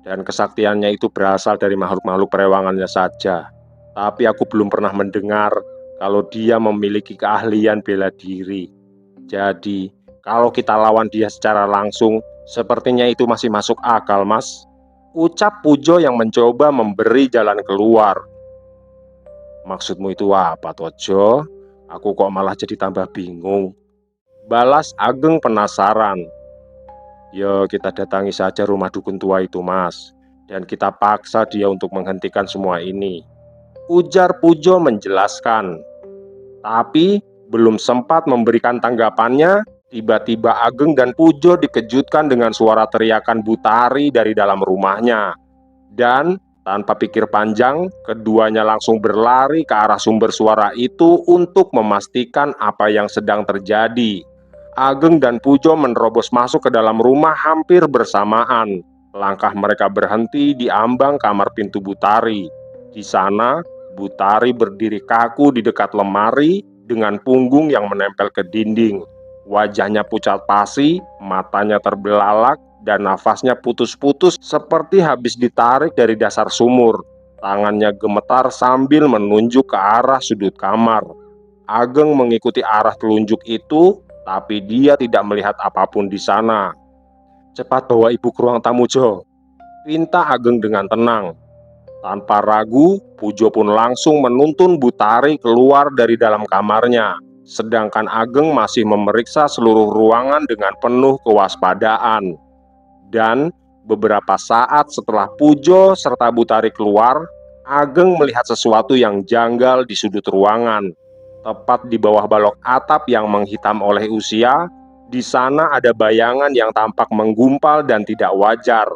Dan kesaktiannya itu berasal dari makhluk-makhluk perewangannya saja. Tapi aku belum pernah mendengar kalau dia memiliki keahlian bela diri. Jadi, kalau kita lawan dia secara langsung, sepertinya itu masih masuk akal, Mas," ucap Pujo yang mencoba memberi jalan keluar. "Maksudmu itu apa, Tojo? Aku kok malah jadi tambah bingung," balas Ageng penasaran. "Ya, kita datangi saja rumah dukun tua itu, Mas, dan kita paksa dia untuk menghentikan semua ini," ujar Pujo menjelaskan. Tapi belum sempat memberikan tanggapannya, tiba-tiba Ageng dan Pujo dikejutkan dengan suara teriakan Butari dari dalam rumahnya. Dan tanpa pikir panjang, keduanya langsung berlari ke arah sumber suara itu untuk memastikan apa yang sedang terjadi. Ageng dan Pujo menerobos masuk ke dalam rumah hampir bersamaan. Langkah mereka berhenti di ambang kamar pintu Butari. Di sana, Butari berdiri kaku di dekat lemari dengan punggung yang menempel ke dinding. Wajahnya pucat pasi, matanya terbelalak, dan nafasnya putus-putus seperti habis ditarik dari dasar sumur. Tangannya gemetar sambil menunjuk ke arah sudut kamar. Ageng mengikuti arah telunjuk itu, tapi dia tidak melihat apapun di sana. "Cepat bawa ibu ke ruang tamu, Jo," pinta Ageng dengan tenang. Tanpa ragu, Pujo pun langsung menuntun Butari keluar dari dalam kamarnya, sedangkan Ageng masih memeriksa seluruh ruangan dengan penuh kewaspadaan. Dan beberapa saat setelah Pujo serta Butari keluar, Ageng melihat sesuatu yang janggal di sudut ruangan. Tepat di bawah balok atap yang menghitam oleh usia, di sana ada bayangan yang tampak menggumpal dan tidak wajar.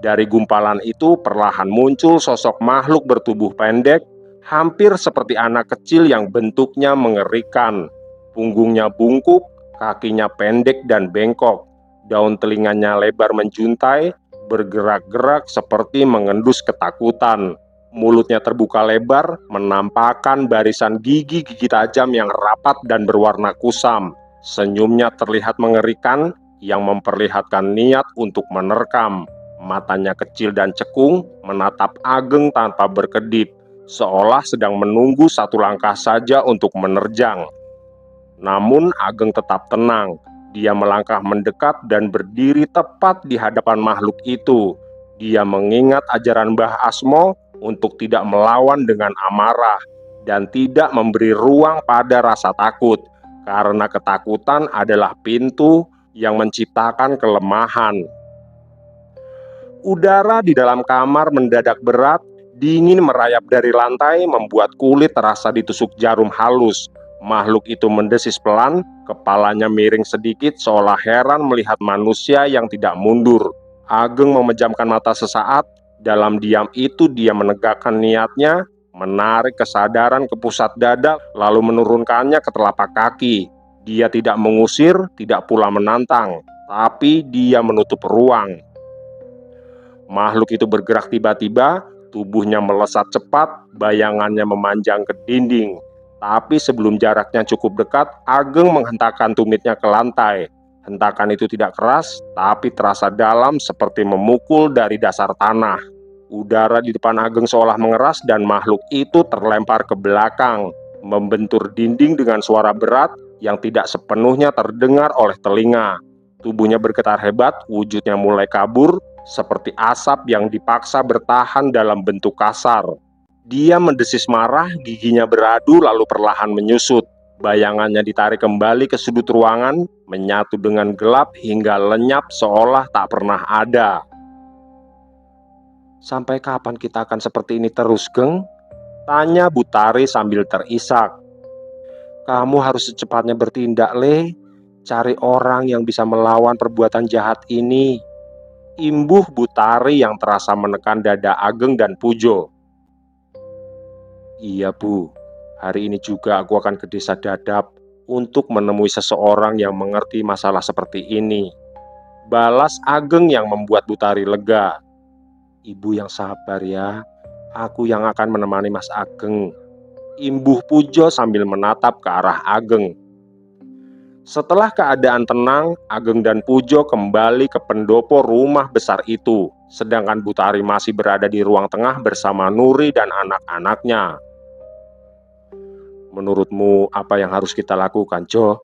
Dari gumpalan itu perlahan muncul sosok makhluk bertubuh pendek, hampir seperti anak kecil yang bentuknya mengerikan. Punggungnya bungkuk, kakinya pendek dan bengkok, daun telinganya lebar menjuntai, bergerak-gerak seperti mengendus ketakutan. Mulutnya terbuka lebar, menampakkan barisan gigi-gigi tajam yang rapat dan berwarna kusam. Senyumnya terlihat mengerikan, yang memperlihatkan niat untuk menerkam, Matanya kecil dan cekung menatap Ageng tanpa berkedip, seolah sedang menunggu satu langkah saja untuk menerjang. Namun Ageng tetap tenang. Dia melangkah mendekat dan berdiri tepat di hadapan makhluk itu. Dia mengingat ajaran Mbah Asmo untuk tidak melawan dengan amarah dan tidak memberi ruang pada rasa takut, karena ketakutan adalah pintu yang menciptakan kelemahan. Udara di dalam kamar mendadak berat, dingin merayap dari lantai membuat kulit terasa ditusuk jarum halus. Makhluk itu mendesis pelan, kepalanya miring sedikit seolah heran melihat manusia yang tidak mundur. Ageng memejamkan mata sesaat. Dalam diam itu dia menegakkan niatnya, menarik kesadaran ke pusat dada lalu menurunkannya ke telapak kaki. Dia tidak mengusir, tidak pula menantang, tapi dia menutup ruang. Makhluk itu bergerak tiba-tiba, tubuhnya melesat cepat, bayangannya memanjang ke dinding. Tapi sebelum jaraknya cukup dekat, Ageng menghentakkan tumitnya ke lantai. Hentakan itu tidak keras, tapi terasa dalam seperti memukul dari dasar tanah. Udara di depan Ageng seolah mengeras dan makhluk itu terlempar ke belakang, membentur dinding dengan suara berat yang tidak sepenuhnya terdengar oleh telinga. Tubuhnya bergetar hebat, wujudnya mulai kabur, seperti asap yang dipaksa bertahan dalam bentuk kasar. Dia mendesis marah, giginya beradu lalu perlahan menyusut. Bayangannya ditarik kembali ke sudut ruangan, menyatu dengan gelap hingga lenyap seolah tak pernah ada. "Sampai kapan kita akan seperti ini terus, Geng?" tanya Butari sambil terisak. "Kamu harus secepatnya bertindak, Le. Cari orang yang bisa melawan perbuatan jahat ini," imbuh Butari yang terasa menekan dada Ageng dan Pujo. "Iya, Bu. Hari ini juga aku akan ke desa Dadap untuk menemui seseorang yang mengerti masalah seperti ini," balas Ageng yang membuat Butari lega. "Ibu yang sabar ya. Aku yang akan menemani Mas Ageng," imbuh Pujo sambil menatap ke arah Ageng. Setelah keadaan tenang, Ageng dan Pujo kembali ke pendopo rumah besar itu, sedangkan Butari masih berada di ruang tengah bersama Nuri dan anak-anaknya. "Menurutmu apa yang harus kita lakukan, Jo?"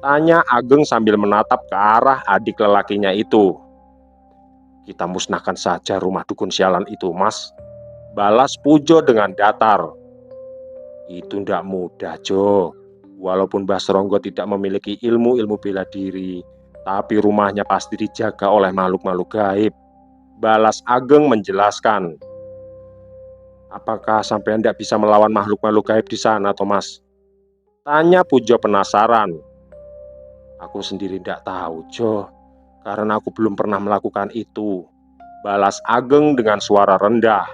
tanya Ageng sambil menatap ke arah adik lelakinya itu. "Kita musnahkan saja rumah dukun sialan itu, Mas," balas Pujo dengan datar. "Itu ndak mudah, Jo. Walaupun Mbah Sronggo tidak memiliki ilmu-ilmu bela diri, tapi rumahnya pasti dijaga oleh makhluk-makhluk gaib," balas Ageng menjelaskan. "Apakah sampai tidak bisa melawan makhluk-makhluk gaib di sana, Thomas?" tanya Pujo penasaran. "Aku sendiri tidak tahu, Jo, karena aku belum pernah melakukan itu," balas Ageng dengan suara rendah.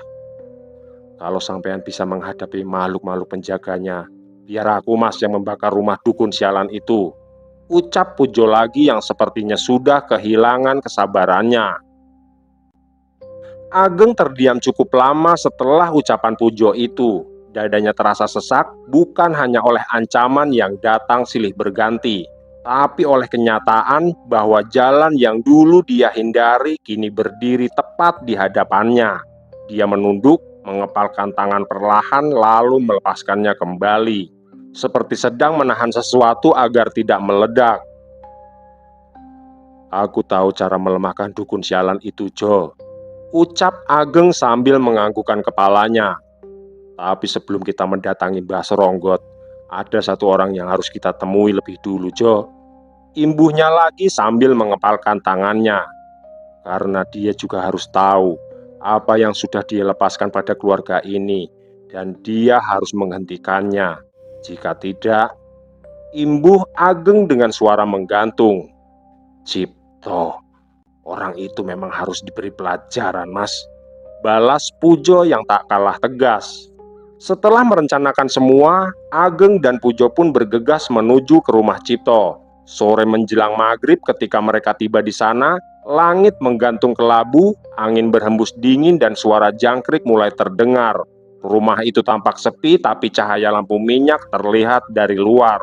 "Kalau sampean bisa menghadapi makhluk-makhluk penjaganya, biar aku, Mas, yang membakar rumah dukun sialan itu," ucap Pujo lagi yang sepertinya sudah kehilangan kesabarannya. Ageng terdiam cukup lama setelah ucapan Pujo itu. Dadanya terasa sesak, bukan hanya oleh ancaman yang datang silih berganti, tapi oleh kenyataan bahwa jalan yang dulu dia hindari kini berdiri tepat di hadapannya. Dia menunduk, mengepalkan tangan perlahan lalu melepaskannya kembali, seperti sedang menahan sesuatu agar tidak meledak. "Aku tahu cara melemahkan dukun sialan itu, Jo," ucap Ageng sambil menganggukkan kepalanya. "Tapi sebelum kita mendatangi Mbah Sronggot, ada satu orang yang harus kita temui lebih dulu, Jo," imbuhnya lagi sambil mengepalkan tangannya. "Karena dia juga harus tahu apa yang sudah dia lepaskan pada keluarga ini, dan dia harus menghentikannya. Jika tidak," imbuh Ageng dengan suara menggantung. "Cipto, orang itu memang harus diberi pelajaran, Mas," balas Pujo yang tak kalah tegas. Setelah merencanakan semua, Ageng dan Pujo pun bergegas menuju ke rumah Cipto. Sore menjelang maghrib ketika mereka tiba di sana, langit menggantung kelabu, angin berhembus dingin dan suara jangkrik mulai terdengar. Rumah itu tampak sepi tapi cahaya lampu minyak terlihat dari luar.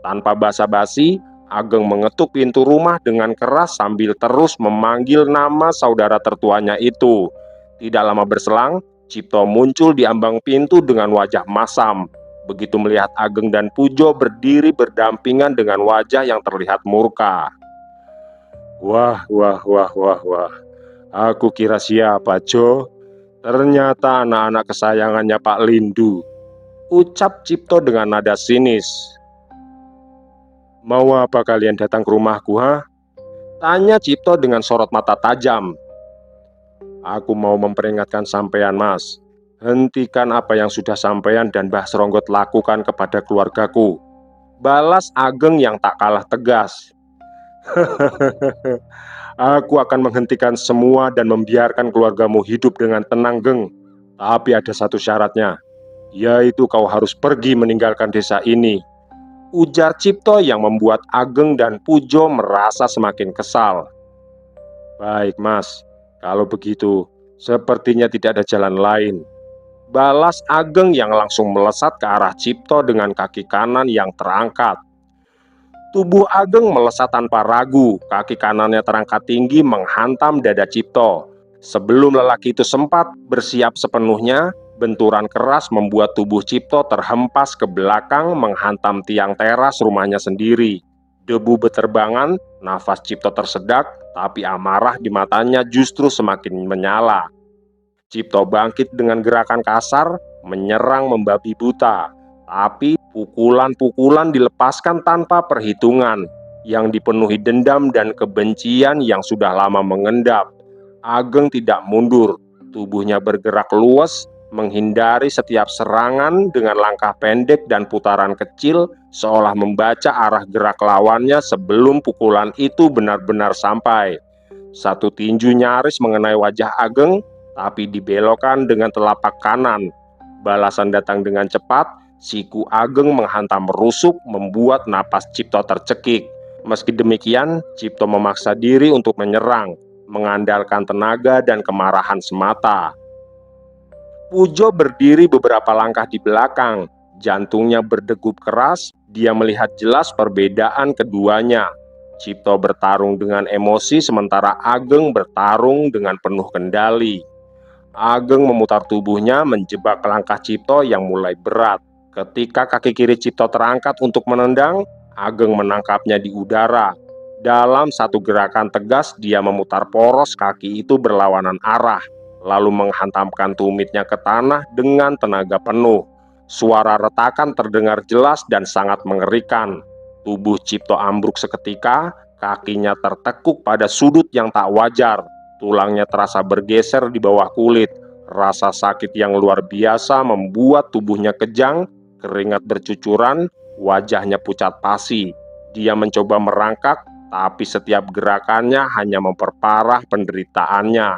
Tanpa basa-basi, Ageng mengetuk pintu rumah dengan keras sambil terus memanggil nama saudara tertuanya itu. Tidak lama berselang, Cipto muncul di ambang pintu dengan wajah masam. Begitu melihat Ageng dan Pujo berdiri berdampingan dengan wajah yang terlihat murka. Wah, wah, wah, wah, wah. Aku kira siapa, Jo? Ternyata anak-anak kesayangannya Pak Lindu, ucap Cipto dengan nada sinis. Mau apa kalian datang ke rumahku, ha? Tanya Cipto dengan sorot mata tajam. Aku mau memperingatkan sampean, Mas. Hentikan apa yang sudah sampean dan Mbah Sronggot lakukan kepada keluargaku. Balas Ageng yang tak kalah tegas. Aku akan menghentikan semua dan membiarkan keluargamu hidup dengan tenang, Geng. Tapi ada satu syaratnya, yaitu kau harus pergi meninggalkan desa ini, ujar Cipto yang membuat Ageng dan Pujo merasa semakin kesal. Baik, Mas, kalau begitu sepertinya tidak ada jalan lain, balas Ageng yang langsung melesat ke arah Cipto dengan kaki kanan yang terangkat. Tubuh Ageng melesat tanpa ragu, kaki kanannya terangkat tinggi menghantam dada Cipto. Sebelum lelaki itu sempat bersiap sepenuhnya, benturan keras membuat tubuh Cipto terhempas ke belakang menghantam tiang teras rumahnya sendiri. Debu beterbangan, nafas Cipto tersedak, tapi amarah di matanya justru semakin menyala. Cipto bangkit dengan gerakan kasar, menyerang membabi buta. Tapi pukulan-pukulan dilepaskan tanpa perhitungan, yang dipenuhi dendam dan kebencian yang sudah lama mengendap. Ageng tidak mundur, tubuhnya bergerak luas, menghindari setiap serangan dengan langkah pendek dan putaran kecil, seolah membaca arah gerak lawannya sebelum pukulan itu benar-benar sampai. Satu tinju nyaris mengenai wajah Ageng, tapi dibelokkan dengan telapak kanan. Balasan datang dengan cepat, siku Ageng menghantam rusuk membuat napas Cipto tercekik. Meski demikian, Cipto memaksa diri untuk menyerang, mengandalkan tenaga dan kemarahan semata. Pujo berdiri beberapa langkah di belakang, jantungnya berdegup keras, dia melihat jelas perbedaan keduanya. Cipto bertarung dengan emosi sementara Ageng bertarung dengan penuh kendali. Ageng memutar tubuhnya menjebak langkah Cipto yang mulai berat. Ketika kaki kiri Cipto terangkat untuk menendang, Ageng menangkapnya di udara. Dalam satu gerakan tegas, dia memutar poros kaki itu berlawanan arah, lalu menghantamkan tumitnya ke tanah dengan tenaga penuh. Suara retakan terdengar jelas dan sangat mengerikan. Tubuh Cipto ambruk seketika, kakinya tertekuk pada sudut yang tak wajar. Tulangnya terasa bergeser di bawah kulit. Rasa sakit yang luar biasa membuat tubuhnya kejang, keringat bercucuran, wajahnya pucat pasi. Dia mencoba merangkak, tapi setiap gerakannya hanya memperparah penderitaannya.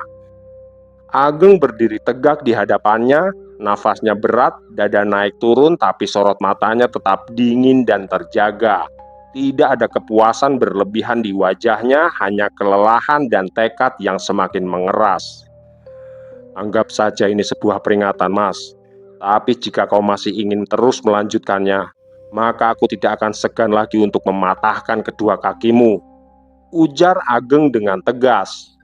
Ageng berdiri tegak di hadapannya, nafasnya berat, dada naik turun, tapi sorot matanya tetap dingin dan terjaga. Tidak ada kepuasan berlebihan di wajahnya, hanya kelelahan dan tekad yang semakin mengeras. Anggap saja ini sebuah peringatan, Mas. Tapi jika kau masih ingin terus melanjutkannya, maka aku tidak akan segan lagi untuk mematahkan kedua kakimu, ujar Ageng dengan tegas.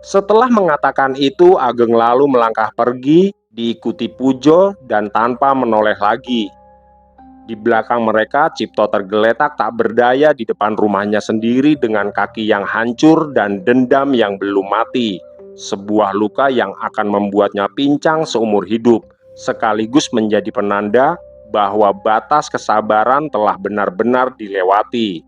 Setelah mengatakan itu, Ageng lalu melangkah pergi, diikuti Pujo dan tanpa menoleh lagi. Di belakang mereka, Cipto tergeletak tak berdaya di depan rumahnya sendiri dengan kaki yang hancur dan dendam yang belum mati. Sebuah luka yang akan membuatnya pincang seumur hidup, sekaligus menjadi penanda bahwa batas kesabaran telah benar-benar dilewati.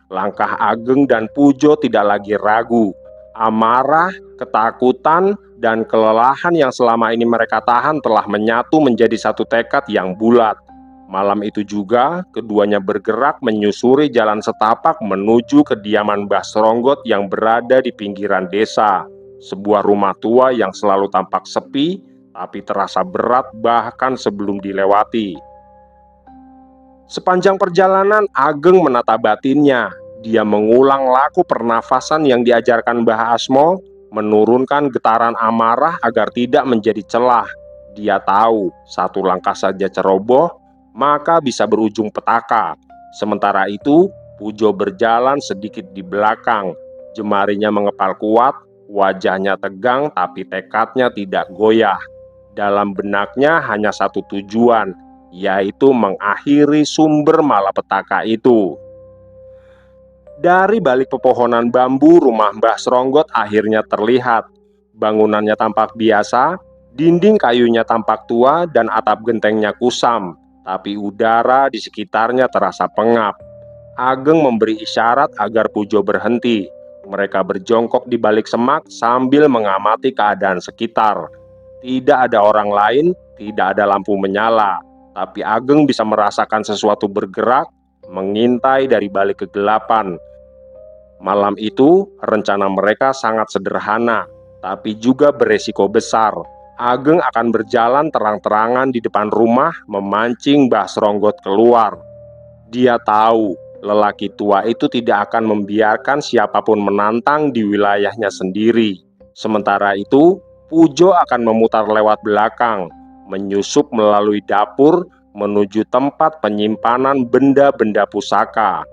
Langkah Ageng dan Pujo tidak lagi ragu. Amarah, ketakutan, dan kelelahan yang selama ini mereka tahan telah menyatu menjadi satu tekad yang bulat. Malam itu juga, keduanya bergerak menyusuri jalan setapak menuju kediaman Mbah Sronggot yang berada di pinggiran desa. Sebuah rumah tua yang selalu tampak sepi, tapi terasa berat bahkan sebelum dilewati. Sepanjang perjalanan, Ageng menata batinnya. Dia mengulang laku pernafasan yang diajarkan Mbah Asmo, menurunkan getaran amarah agar tidak menjadi celah. Dia tahu, satu langkah saja ceroboh, maka bisa berujung petaka. Sementara itu, Pujo berjalan sedikit di belakang. Jemarinya mengepal kuat, wajahnya tegang tapi tekadnya tidak goyah. Dalam benaknya hanya satu tujuan, yaitu mengakhiri sumber malapetaka itu. Dari balik pepohonan bambu, rumah Mbah Sronggot akhirnya terlihat. Bangunannya tampak biasa, dinding kayunya tampak tua dan atap gentengnya kusam, tapi udara di sekitarnya terasa pengap. Ageng memberi isyarat agar Pujo berhenti. Mereka berjongkok di balik semak sambil mengamati keadaan sekitar. Tidak ada orang lain, tidak ada lampu menyala, tapi Ageng bisa merasakan sesuatu bergerak, mengintai dari balik kegelapan. Malam itu, rencana mereka sangat sederhana, tapi juga beresiko besar. Ageng akan berjalan terang-terangan di depan rumah, memancing Mbah Sronggot keluar. Dia tahu lelaki tua itu tidak akan membiarkan siapapun menantang di wilayahnya sendiri. Sementara itu, Pujo akan memutar lewat belakang, menyusup melalui dapur menuju tempat penyimpanan benda-benda pusaka.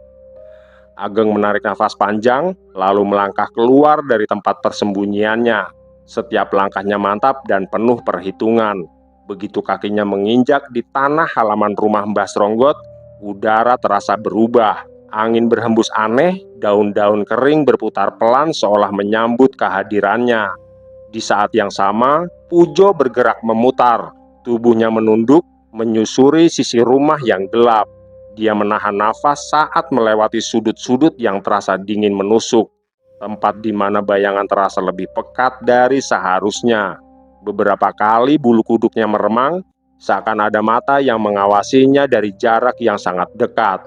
Ageng menarik nafas panjang, lalu melangkah keluar dari tempat persembunyiannya. Setiap langkahnya mantap dan penuh perhitungan. Begitu kakinya menginjak di tanah halaman rumah Mbah Sronggot, udara terasa berubah. Angin berhembus aneh, daun-daun kering berputar pelan seolah menyambut kehadirannya. Di saat yang sama, Pujo bergerak memutar. Tubuhnya menunduk, menyusuri sisi rumah yang gelap. Dia menahan nafas saat melewati sudut-sudut yang terasa dingin menusuk. Tempat di mana bayangan terasa lebih pekat dari seharusnya. Beberapa kali bulu kuduknya meremang, seakan ada mata yang mengawasinya dari jarak yang sangat dekat.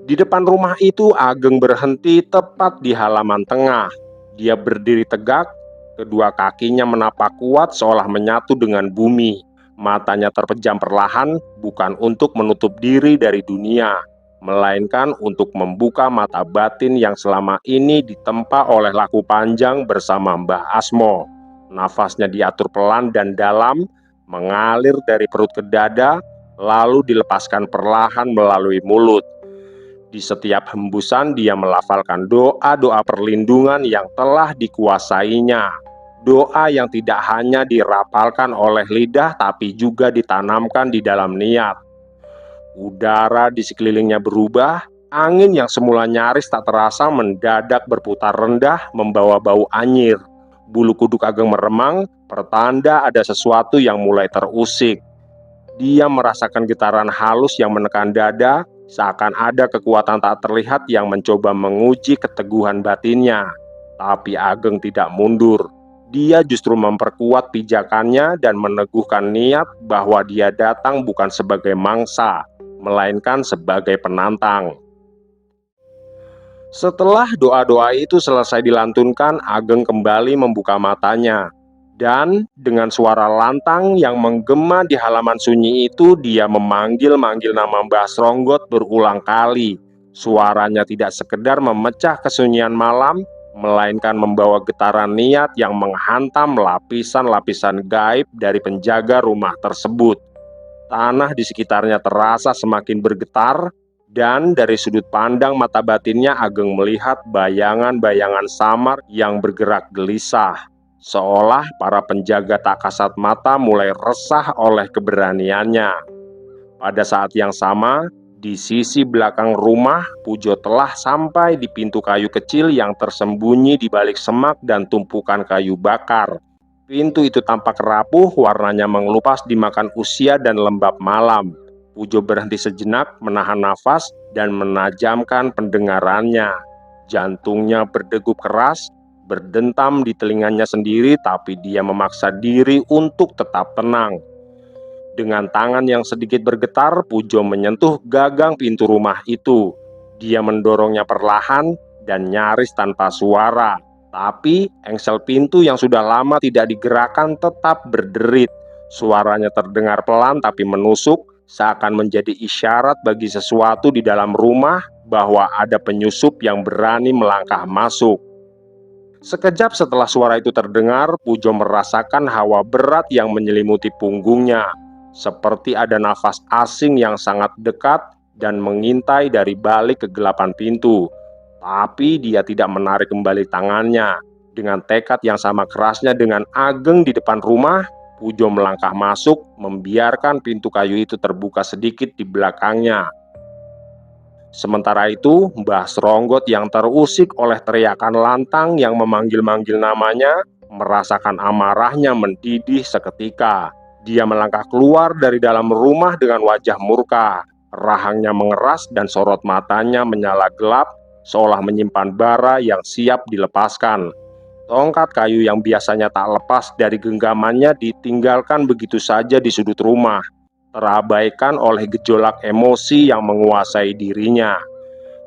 Di depan rumah itu, Ageng berhenti tepat di halaman tengah. Dia berdiri tegak, kedua kakinya menapak kuat seolah menyatu dengan bumi. Matanya terpejam perlahan, bukan untuk menutup diri dari dunia, melainkan untuk membuka mata batin yang selama ini ditempa oleh laku panjang bersama Mbah Asmo. Nafasnya diatur pelan dan dalam, mengalir dari perut ke dada, lalu dilepaskan perlahan melalui mulut. Di setiap hembusan dia melafalkan doa-doa perlindungan yang telah dikuasainya. Doa yang tidak hanya dirapalkan oleh lidah tapi juga ditanamkan di dalam niat. Udara di sekelilingnya berubah, angin yang semula nyaris tak terasa mendadak berputar rendah membawa bau anyir. Bulu kuduk Ageng meremang, pertanda ada sesuatu yang mulai terusik. Dia merasakan getaran halus yang menekan dada, seakan ada kekuatan tak terlihat yang mencoba menguji keteguhan batinnya. Tapi Ageng tidak mundur. Dia justru memperkuat pijakannya dan meneguhkan niat bahwa dia datang bukan sebagai mangsa, melainkan sebagai penantang. Setelah doa-doa itu selesai dilantunkan, Ageng kembali membuka matanya. Dan dengan suara lantang yang menggema di halaman sunyi itu, dia memanggil-manggil nama Mbah Sronggot berulang kali. Suaranya tidak sekedar memecah kesunyian malam, melainkan membawa getaran niat yang menghantam lapisan-lapisan gaib dari penjaga rumah tersebut. Tanah di sekitarnya terasa semakin bergetar, dan dari sudut pandang mata batinnya Ageng melihat bayangan-bayangan samar yang bergerak gelisah, seolah para penjaga tak kasat mata mulai resah oleh keberaniannya. Pada saat yang sama, di sisi belakang rumah, Pujo telah sampai di pintu kayu kecil yang tersembunyi di balik semak dan tumpukan kayu bakar. Pintu itu tampak rapuh, warnanya mengelupas dimakan usia dan lembab malam. Pujo berhenti sejenak, menahan nafas, dan menajamkan pendengarannya. Jantungnya berdegup keras, berdentam di telinganya sendiri, tapi dia memaksa diri untuk tetap tenang. Dengan tangan yang sedikit bergetar, Pujo menyentuh gagang pintu rumah itu. Dia mendorongnya perlahan dan nyaris tanpa suara. Tapi engsel pintu yang sudah lama tidak digerakkan tetap berderit. Suaranya terdengar pelan tapi menusuk, seakan menjadi isyarat bagi sesuatu di dalam rumah bahwa ada penyusup yang berani melangkah masuk. Sekejap setelah suara itu terdengar, Pujo merasakan hawa berat yang menyelimuti punggungnya. Seperti ada nafas asing yang sangat dekat dan mengintai dari balik kegelapan pintu. Tapi dia tidak menarik kembali tangannya. Dengan tekad yang sama kerasnya dengan Ageng di depan rumah, Pujo melangkah masuk, membiarkan pintu kayu itu terbuka sedikit di belakangnya. Sementara itu, Mbah Sronggot yang terusik oleh teriakan lantang yang memanggil-manggil namanya, merasakan amarahnya mendidih seketika. Dia melangkah keluar dari dalam rumah dengan wajah murka. Rahangnya mengeras dan sorot matanya menyala gelap, seolah menyimpan bara yang siap dilepaskan. Tongkat kayu yang biasanya tak lepas dari genggamannya ditinggalkan begitu saja di sudut rumah, terabaikan oleh gejolak emosi yang menguasai dirinya.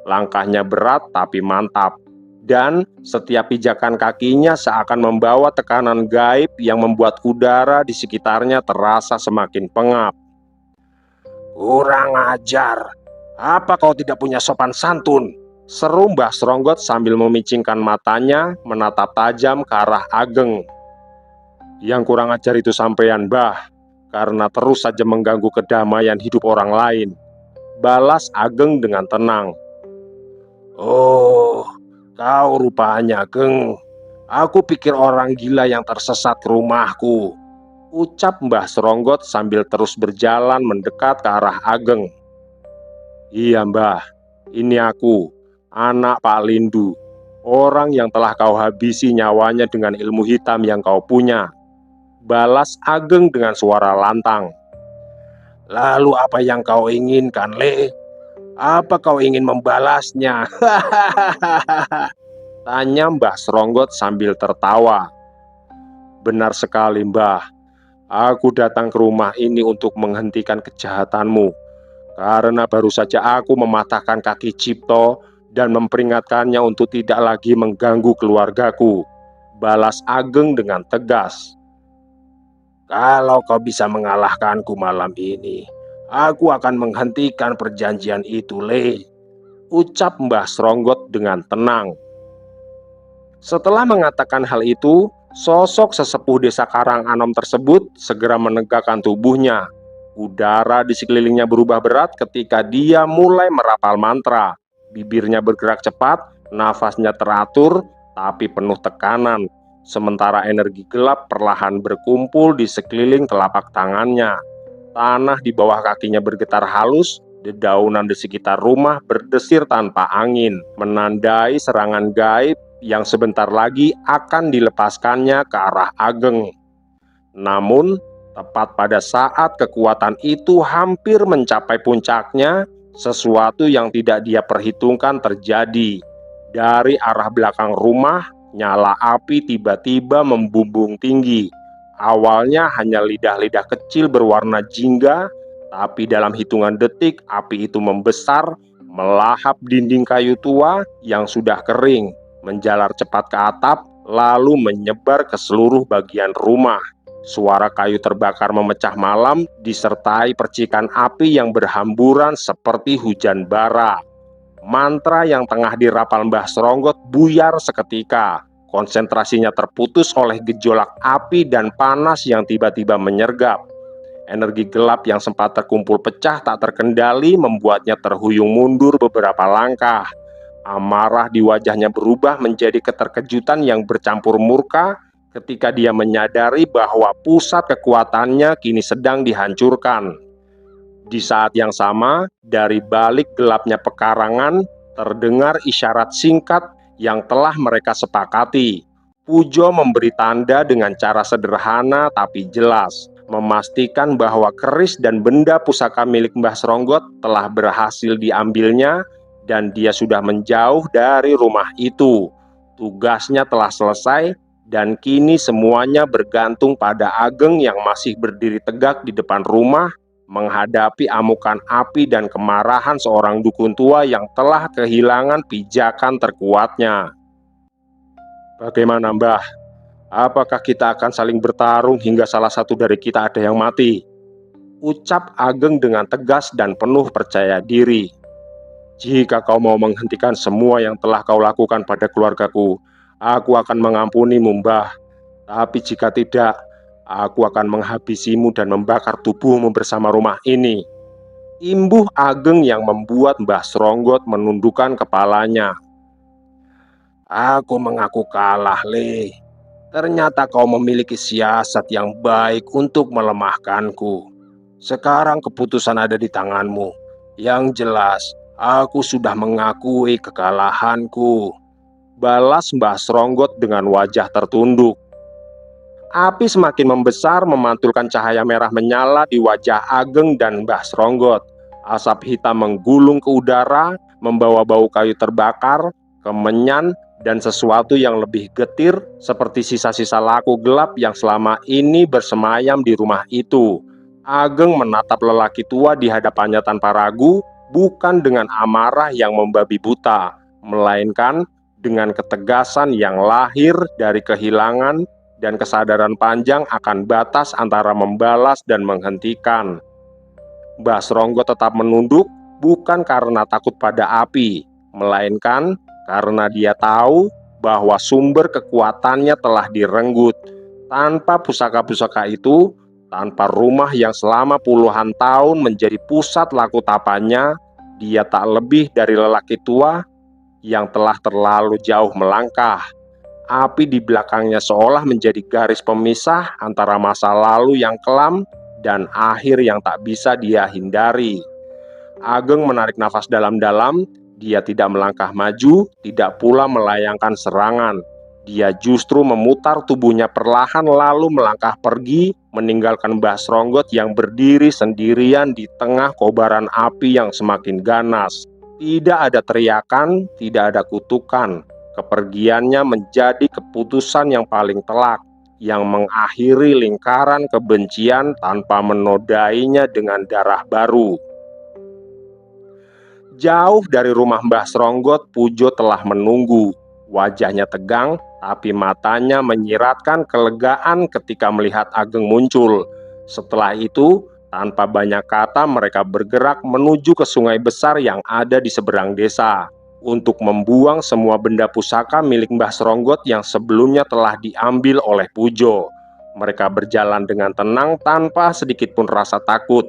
Langkahnya berat tapi mantap, dan setiap pijakan kakinya seakan membawa tekanan gaib yang membuat udara di sekitarnya terasa semakin pengap. "Kurang ajar, apa kau tidak punya sopan santun?" seru Mbah Sronggot sambil memicingkan matanya menatap tajam ke arah Ageng. "Yang kurang ajar itu sampean, Mbah, karena terus saja mengganggu kedamaian hidup orang lain," balas Ageng dengan tenang. "Oh, kau rupanya, Geng. Aku pikir orang gila yang tersesat ke rumahku," ucap Mbah Sronggot sambil terus berjalan mendekat ke arah Ageng. "Iya, Mbah, ini aku, anak Pak Lindu, orang yang telah kau habisi nyawanya dengan ilmu hitam yang kau punya," balas Ageng dengan suara lantang. "Lalu apa yang kau inginkan, Le? Apa kau ingin membalasnya?" tanya Mbah Sronggot sambil tertawa. "Benar sekali, Mbah. Aku datang ke rumah ini untuk menghentikan kejahatanmu, karena baru saja aku mematahkan kaki Cipto dan memperingatkannya untuk tidak lagi mengganggu keluargaku," balas Ageng dengan tegas. "Kalau kau bisa mengalahkanku malam ini, aku akan menghentikan perjanjian itu, Le," ucap Mbah Sronggot dengan tenang. Setelah mengatakan hal itu, sosok sesepuh desa Karanganom tersebut segera menegakkan tubuhnya. Udara di sekelilingnya berubah berat ketika dia mulai merapal mantra. Bibirnya bergerak cepat, nafasnya teratur, tapi penuh tekanan. Sementara energi gelap perlahan berkumpul di sekeliling telapak tangannya. Tanah di bawah kakinya bergetar halus, dedaunan di sekitar rumah berdesir tanpa angin, menandai serangan gaib yang sebentar lagi akan dilepaskannya ke arah Ageng. Namun, tepat pada saat kekuatan itu hampir mencapai puncaknya, sesuatu yang tidak dia perhitungkan terjadi. Dari arah belakang rumah, nyala api tiba-tiba membumbung tinggi. Awalnya hanya lidah-lidah kecil berwarna jingga, tapi dalam hitungan detik api itu membesar, melahap dinding kayu tua yang sudah kering, menjalar cepat ke atap, lalu menyebar ke seluruh bagian rumah. Suara kayu terbakar memecah malam, disertai percikan api yang berhamburan seperti hujan bara. Mantra yang tengah dirapal Mbah Sronggot buyar seketika. Konsentrasinya terputus oleh gejolak api dan panas yang tiba-tiba menyergap. Energi gelap yang sempat terkumpul pecah tak terkendali membuatnya terhuyung mundur beberapa langkah. Amarah di wajahnya berubah menjadi keterkejutan yang bercampur murka ketika dia menyadari bahwa pusat kekuatannya kini sedang dihancurkan. Di saat yang sama, dari balik gelapnya pekarangan, terdengar isyarat singkat yang telah mereka sepakati. Pujo memberi tanda dengan cara sederhana tapi jelas, memastikan bahwa keris dan benda pusaka milik Mbah Sronggot telah berhasil diambilnya dan dia sudah menjauh dari rumah itu. Tugasnya telah selesai dan kini semuanya bergantung pada Ageng yang masih berdiri tegak di depan rumah menghadapi amukan api dan kemarahan seorang dukun tua yang telah kehilangan pijakan terkuatnya. "Bagaimana, Mbah? Apakah kita akan saling bertarung hingga salah satu dari kita ada yang mati?" ucap Ageng dengan tegas dan penuh percaya diri. "Jika kau mau menghentikan semua yang telah kau lakukan pada keluargaku, aku akan mengampunimu, Mbah. Tapi jika tidak, aku akan menghabisimu dan membakar tubuhmu bersama rumah ini." Imbuh Ageng yang membuat Mbah Sronggot menundukkan kepalanya. Aku mengaku kalah, Le. Ternyata kau memiliki siasat yang baik untuk melemahkanku. Sekarang keputusan ada di tanganmu. Yang jelas, aku sudah mengakui kekalahanku. Balas Mbah Sronggot dengan wajah tertunduk. Api semakin membesar memantulkan cahaya merah menyala di wajah Ageng dan Mbah Sronggot. Asap hitam menggulung ke udara, membawa bau kayu terbakar, kemenyan, dan sesuatu yang lebih getir seperti sisa-sisa laku gelap yang selama ini bersemayam di rumah itu. Ageng menatap lelaki tua di hadapannya tanpa ragu, bukan dengan amarah yang membabi buta, melainkan dengan ketegasan yang lahir dari kehilangan dan kesadaran panjang akan batas antara membalas dan menghentikan. Mbah Sronggot tetap menunduk, bukan karena takut pada api, melainkan karena dia tahu bahwa sumber kekuatannya telah direnggut. Tanpa pusaka-pusaka itu, tanpa rumah yang selama puluhan tahun menjadi pusat laku tapannya, dia tak lebih dari lelaki tua yang telah terlalu jauh melangkah. Api di belakangnya seolah menjadi garis pemisah antara masa lalu yang kelam dan akhir yang tak bisa dia hindari. Ageng menarik nafas dalam-dalam. Dia tidak melangkah maju, tidak pula melayangkan serangan. Dia justru memutar tubuhnya perlahan lalu melangkah pergi, meninggalkan Mbah Sronggot yang berdiri sendirian di tengah kobaran api yang semakin ganas. Tidak ada teriakan, tidak ada kutukan. Kepergiannya menjadi keputusan yang paling telak, yang mengakhiri lingkaran kebencian tanpa menodainya dengan darah baru. Jauh dari rumah Mbah Sronggot, Pujo telah menunggu. Wajahnya tegang, tapi matanya menyiratkan kelegaan ketika melihat Ageng muncul. Setelah itu, tanpa banyak kata mereka bergerak menuju ke sungai besar yang ada di seberang desa, untuk membuang semua benda pusaka milik Mbah Sronggot yang sebelumnya telah diambil oleh Pujo. Mereka berjalan dengan tenang tanpa sedikit pun rasa takut,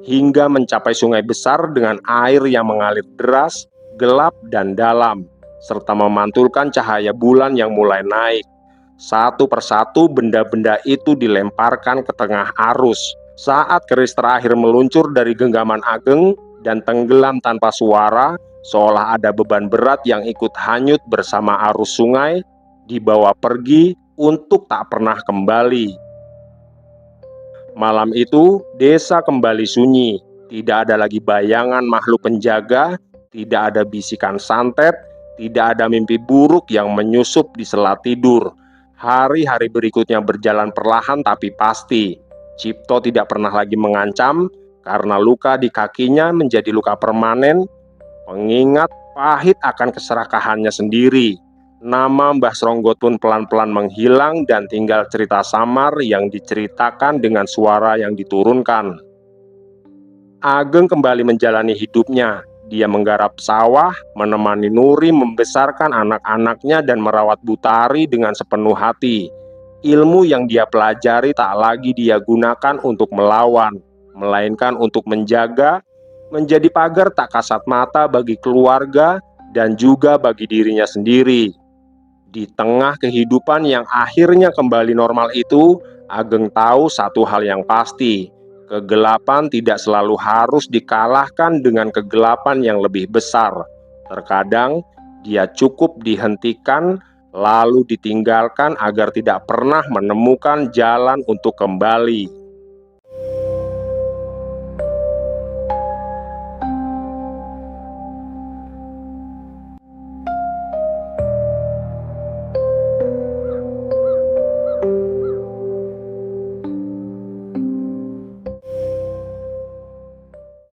hingga mencapai sungai besar dengan air yang mengalir deras, gelap, dan dalam, serta memantulkan cahaya bulan yang mulai naik. Satu persatu benda-benda itu dilemparkan ke tengah arus. Saat keris terakhir meluncur dari genggaman Ageng dan tenggelam tanpa suara, seolah ada beban berat yang ikut hanyut bersama arus sungai, dibawa pergi untuk tak pernah kembali. Malam itu, desa kembali sunyi. Tidak ada lagi bayangan makhluk penjaga, tidak ada bisikan santet, tidak ada mimpi buruk yang menyusup di sela tidur. Hari-hari berikutnya berjalan perlahan tapi pasti. Cipto tidak pernah lagi mengancam, karena luka di kakinya menjadi luka permanen, pengingat pahit akan keserakahannya sendiri. Nama Mbah Sronggot pun pelan-pelan menghilang dan tinggal cerita samar yang diceritakan dengan suara yang diturunkan. Ageng kembali menjalani hidupnya. Dia menggarap sawah, menemani Nuri membesarkan anak-anaknya dan merawat Butari dengan sepenuh hati. Ilmu yang dia pelajari tak lagi dia gunakan untuk melawan, melainkan untuk menjaga, menjadi pagar tak kasat mata bagi keluarga dan juga bagi dirinya sendiri. Di tengah kehidupan yang akhirnya kembali normal itu, Ageng tahu satu hal yang pasti: kegelapan tidak selalu harus dikalahkan dengan kegelapan yang lebih besar. Terkadang dia cukup dihentikan, lalu ditinggalkan agar tidak pernah menemukan jalan untuk kembali.